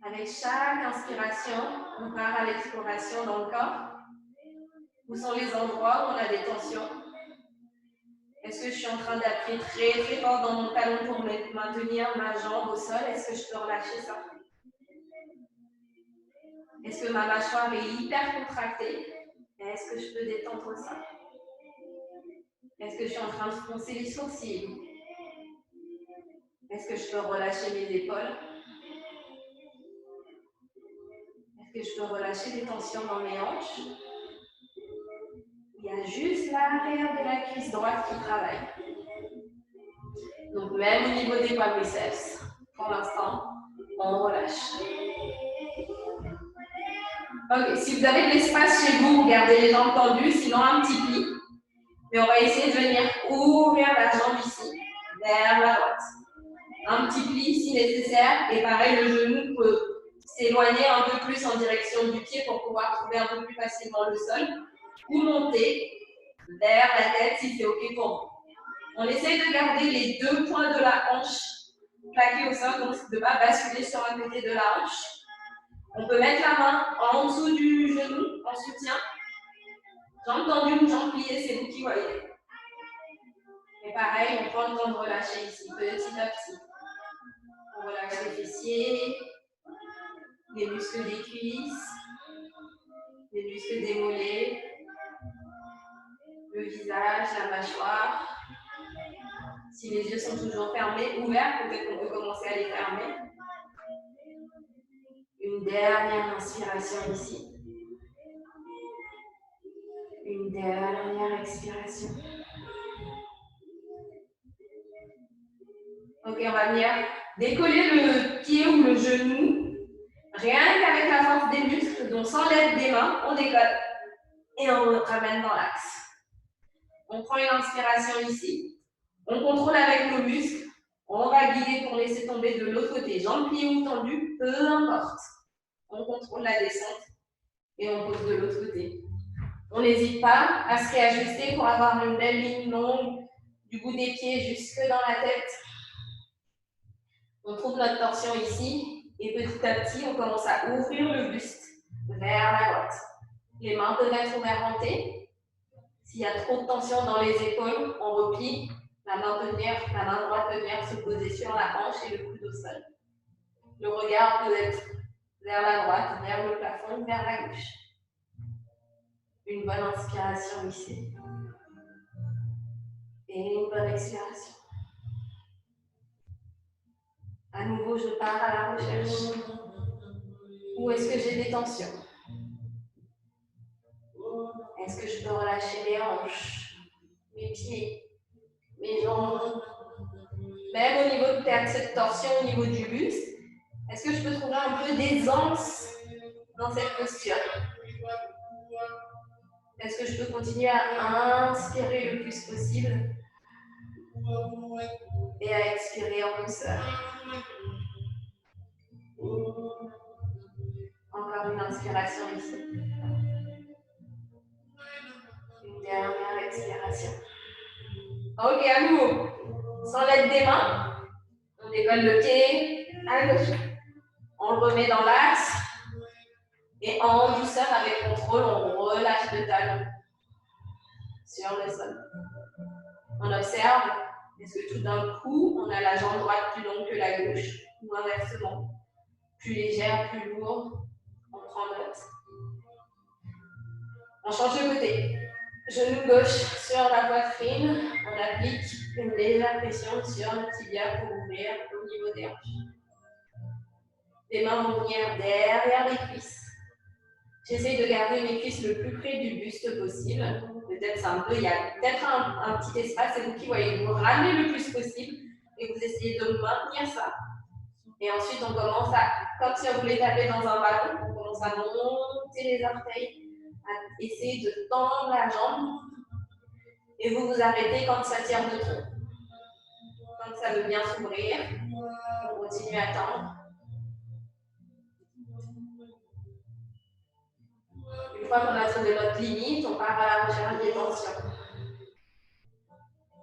Avec chaque inspiration, on part à l'exploration dans le corps. Où sont les endroits où on a des tensions? Est-ce que je suis en train d'appuyer très très fort dans mon talon pour maintenir ma jambe au sol? Est-ce que je peux relâcher ça? Est-ce que ma mâchoire est hyper contractée? Est-ce que je peux détendre ça? Est-ce que je suis en train de froncer les sourcils? Est-ce que je peux relâcher mes épaules? Est-ce que je peux relâcher des tensions dans mes hanches? Il y a juste l'arrière de la cuisse droite qui travaille. Donc même au niveau des quadriceps, pour l'instant, on relâche. Ok, si vous avez de l'espace chez vous, gardez les jambes tendues, sinon un petit pli. Mais on va essayer de venir ouvrir la jambe ici, vers la droite. Un petit pli si nécessaire, et pareil, le genou peut s'éloigner un peu plus en direction du pied pour pouvoir trouver un peu plus facilement le sol, ou monter vers la tête si c'est OK pour vous. On essaye de garder les deux points de la hanche plaqués au sol, donc de ne pas basculer sur un côté de la hanche. On peut mettre la main en dessous du genou, en soutien. Jambe tendue ou jambe pliée, c'est vous qui voyez. Et pareil, on prend le temps de relâcher ici, petit à petit. On relâche les fessiers, les muscles des cuisses, les muscles des mollets, le visage, la mâchoire. Si les yeux sont toujours fermés, ouverts, peut-être qu'on peut commencer à les fermer. Une dernière inspiration ici. Une dernière expiration. Ok, on va venir décoller le pied ou le genou. Rien qu'avec la force Donc, sans l'aide des mains, on décolle et on ramène dans l'axe. On prend une inspiration ici. On contrôle avec nos muscles. On va guider pour laisser tomber de l'autre côté. Jambes pliées ou tendues, peu importe. On contrôle la descente et on pose de l'autre côté. On n'hésite pas à se réajuster pour avoir une belle ligne longue du bout des pieds jusque dans la tête. On trouve notre torsion ici et petit à petit, on commence à ouvrir le buste vers la droite. Les mains peuvent être ouvertes. S'il y a trop de tension dans les épaules, on replie. La main droite peut venir se poser sur la hanche et le coude au sol. Le regard peut être vers la droite, vers le plafond, vers la gauche. Une bonne inspiration ici. Et une bonne expiration. À nouveau, je pars à la recherche. Où est-ce que j'ai des tensions? Est-ce que je peux relâcher mes hanches, mes pieds, mes jambes? Même au niveau de cette torsion, au niveau du buste, est-ce que je peux trouver un peu d'aisance dans cette posture? Est-ce que je peux continuer à inspirer le plus possible et à expirer en douceur? Encore une inspiration ici. Une dernière expiration. Ok, à nouveau. Sans l'aide des mains, on décolle le pied à gauche. On le remet dans l'axe. Et en douceur, avec contrôle, on relâche le talon sur le sol. On observe, est-ce que tout d'un coup, on a la jambe droite plus longue que la gauche, ou inversement, plus légère, plus lourde, on prend note. On change de côté. Genou gauche sur la poitrine, on applique une légère pression sur le tibia pour ouvrir au niveau des hanches. Les mains vont venir derrière les cuisses. J'essaie de garder mes cuisses le plus près du buste possible. Peut-être il y a peut-être un petit espace, c'est vous qui voyez. Vous ramenez le plus possible et vous essayez de maintenir ça. Et ensuite, on commence à, comme si on voulait taper dans un ballon, on commence à monter les orteils, à essayer de tendre la jambe. Et vous vous arrêtez quand ça tire de trop. Quand ça veut bien s'ouvrir, on continue à tendre. Une fois qu'on a trouvé notre limite, on part à la recherche des tensions.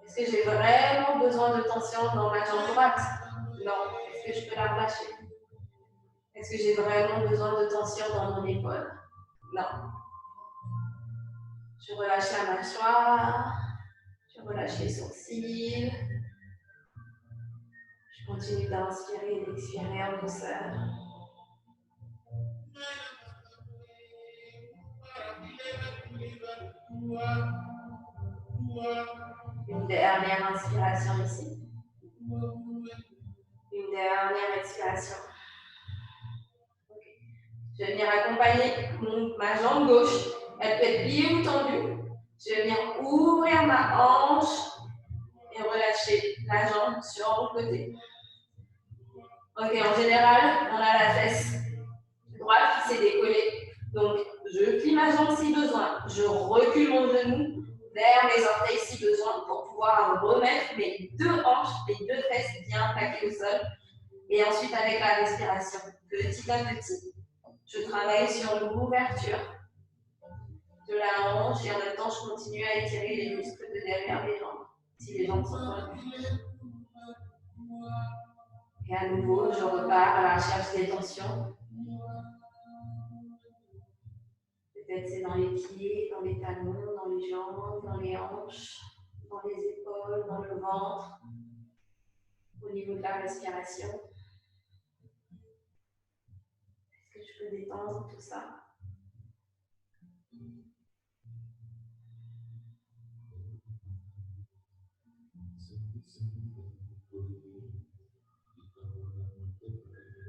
Est-ce que j'ai vraiment besoin de tension dans ma jambe droite? Non. Est-ce que je peux la relâcher? Est-ce que j'ai vraiment besoin de tension dans mon épaule? Non. Je relâche la mâchoire, je relâche les sourcils. Je continue d'inspirer et d'expirer en douceur. Une dernière inspiration ici. Une dernière expiration. Okay. Je vais venir accompagner ma jambe gauche. Elle peut être pliée ou tendue. Je vais venir ouvrir ma hanche et relâcher la jambe sur le côté. Ok, en général, on a la fesse droite qui s'est décollée. Donc, je plie ma jambe si besoin. Je recule mon genou vers les orteils si besoin pour pouvoir remettre mes deux hanches, mes deux fesses bien plaquées au sol. Et ensuite, avec la respiration, petit à petit, je travaille sur l'ouverture de la hanche et en même temps, je continue à étirer les muscles de derrière les jambes, si les jambes sont tendues. Et à nouveau, je repars à la recherche des tensions. Peut-être c'est dans les pieds, dans les talons, dans les jambes, dans les hanches, dans les épaules, dans le ventre, au niveau de la respiration. Est-ce que je peux détendre tout ça?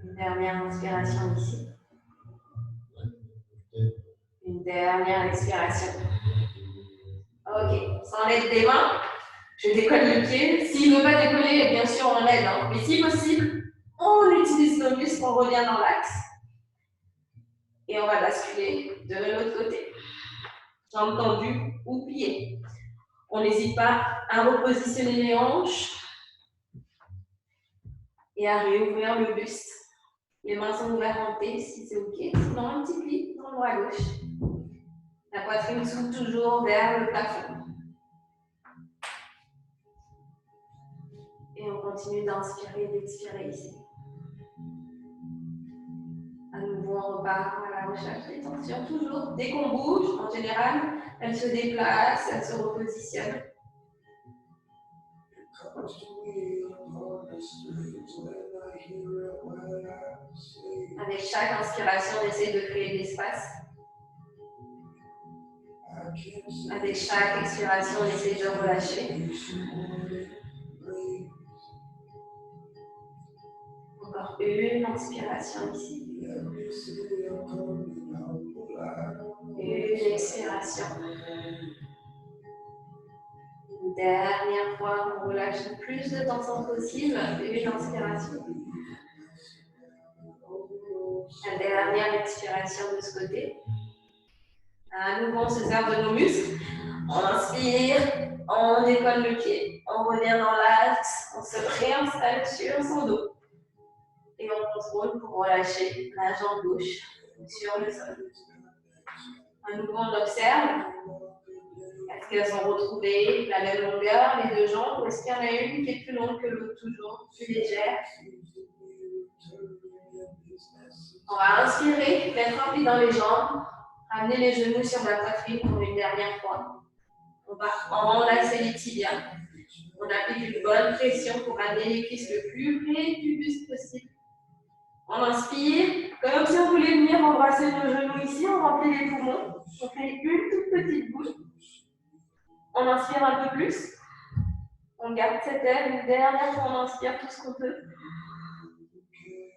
Une dernière inspiration ici. Une dernière expiration. Ok, sans l'aide des mains, je décolle le pied. S'il ne veut pas décoller, bien sûr, on l'aide. Mais si possible, on utilise nos muscles, on revient dans l'axe. Et on va basculer de l'autre côté. Jambes tendues ou pliées. On n'hésite pas à repositionner les hanches et à réouvrir le buste. Les mains sont ouvertes en T si c'est OK. Sinon, un petit pli dans le bras gauche. La poitrine s'ouvre toujours vers le plafond. Et on continue d'inspirer et d'expirer ici. À nouveau, on repart à la recherche des tensions. Toujours, dès qu'on bouge, en général, elles se déplacent, elles se repositionnent. Avec chaque inspiration, on essaie de créer de l'espace. Avec chaque expiration, on essaie de relâcher. Encore une inspiration ici. Une expiration. Une dernière fois, on relâche le plus de tension possible. Une inspiration. La dernière expiration de ce côté. À nouveau, on se sert de nos muscles. On inspire, on décolle le pied, on revient dans l'axe, on se réinstalle sur son dos. Et on contrôle pour relâcher la jambe gauche sur le sol. À nouveau, on observe. Est-ce qu'elles ont retrouvé la même longueur, les deux jambes, ou est-ce qu'il y en a une qui est plus longue que l'autre, toujours plus légère? On va inspirer, mettre un pied dans les jambes, ramener les genoux sur la poitrine pour une dernière fois. On va enlacer les tibias. On applique une bonne pression pour amener les cuisses le plus près du buste possible. On inspire, comme si on voulait venir embrasser nos genoux ici, on remplit les poumons. On fait une toute petite bouche. On inspire un peu plus. On garde cette air. Une dernière fois, on inspire tout ce qu'on peut.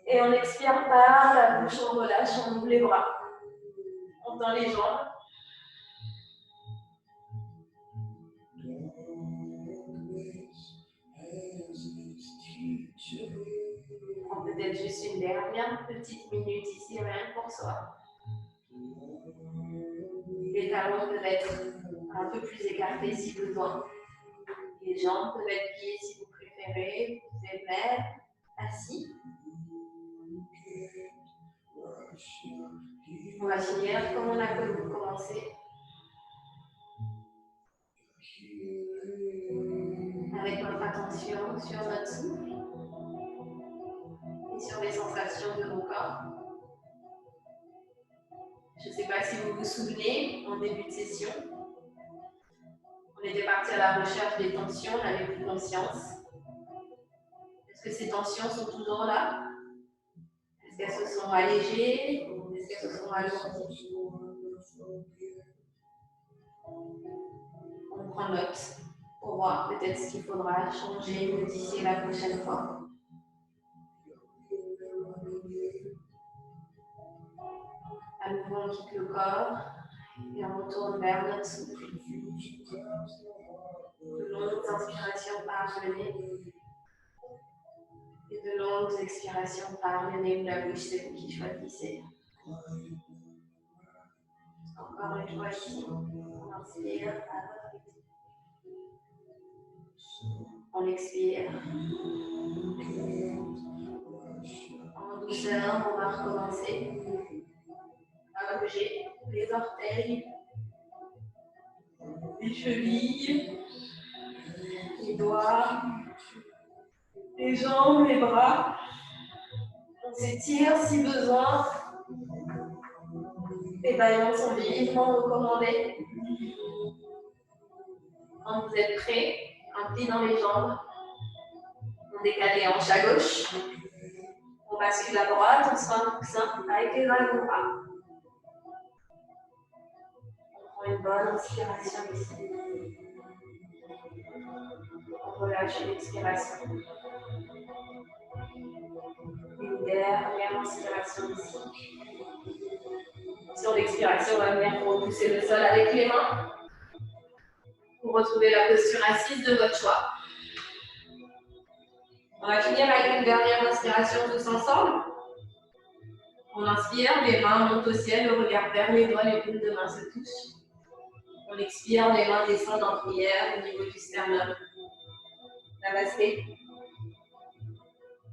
Et on expire par la bouche, on relâche, on ouvre les bras. On tend les jambes. On prend peut-être juste une dernière petite minute ici, rien que pour soi. Les talons peuvent être un peu plus écartés si besoin. Les jambes peuvent être pliées si vous préférez. Vous pouvez mettre assis. On va finir comme on a commencé. Avec notre attention sur notre souffle et sur les sensations de nos corps. Je ne sais pas si vous vous souvenez, en début de session, on était parti à la recherche des tensions, on n'avait plus conscience. Est-ce que ces tensions sont toujours là? Est-ce qu'elles se sont allégées? Est-ce qu'elles se sont alourdies? On prend note pour voir peut-être ce qu'il faudra changer, modifier la prochaine fois. À nouveau, on quitte le corps et on retourne vers notre souffle. De longues inspirations par le nez et de longues expirations par le nez ou la bouche, c'est vous qui choisissez. Encore une fois ici, on inspire à votre rythme. On expire. En douceur, on va recommencer à bouger les orteils, les chevilles, les doigts, les jambes, les bras. On s'étire si besoin. Les bâillons sont vivement recommandés. Quand vous êtes prêts, un pli dans les jambes. On décale les hanches à gauche. On bascule à droite, on se fait un coussin avec les avant-bras. On prend une bonne inspiration ici. On relâche l'expiration. Une dernière inspiration ici. Sur l'expiration, on va venir repousser le sol avec les mains. Vous retrouvez la posture assise de votre choix. On va finir avec une dernière inspiration tous ensemble. On inspire, les mains montent au ciel, le regard vers les doigts, les paumes de main se touchent. On expire, les mains descendent en prière au niveau du sternum. Namasté.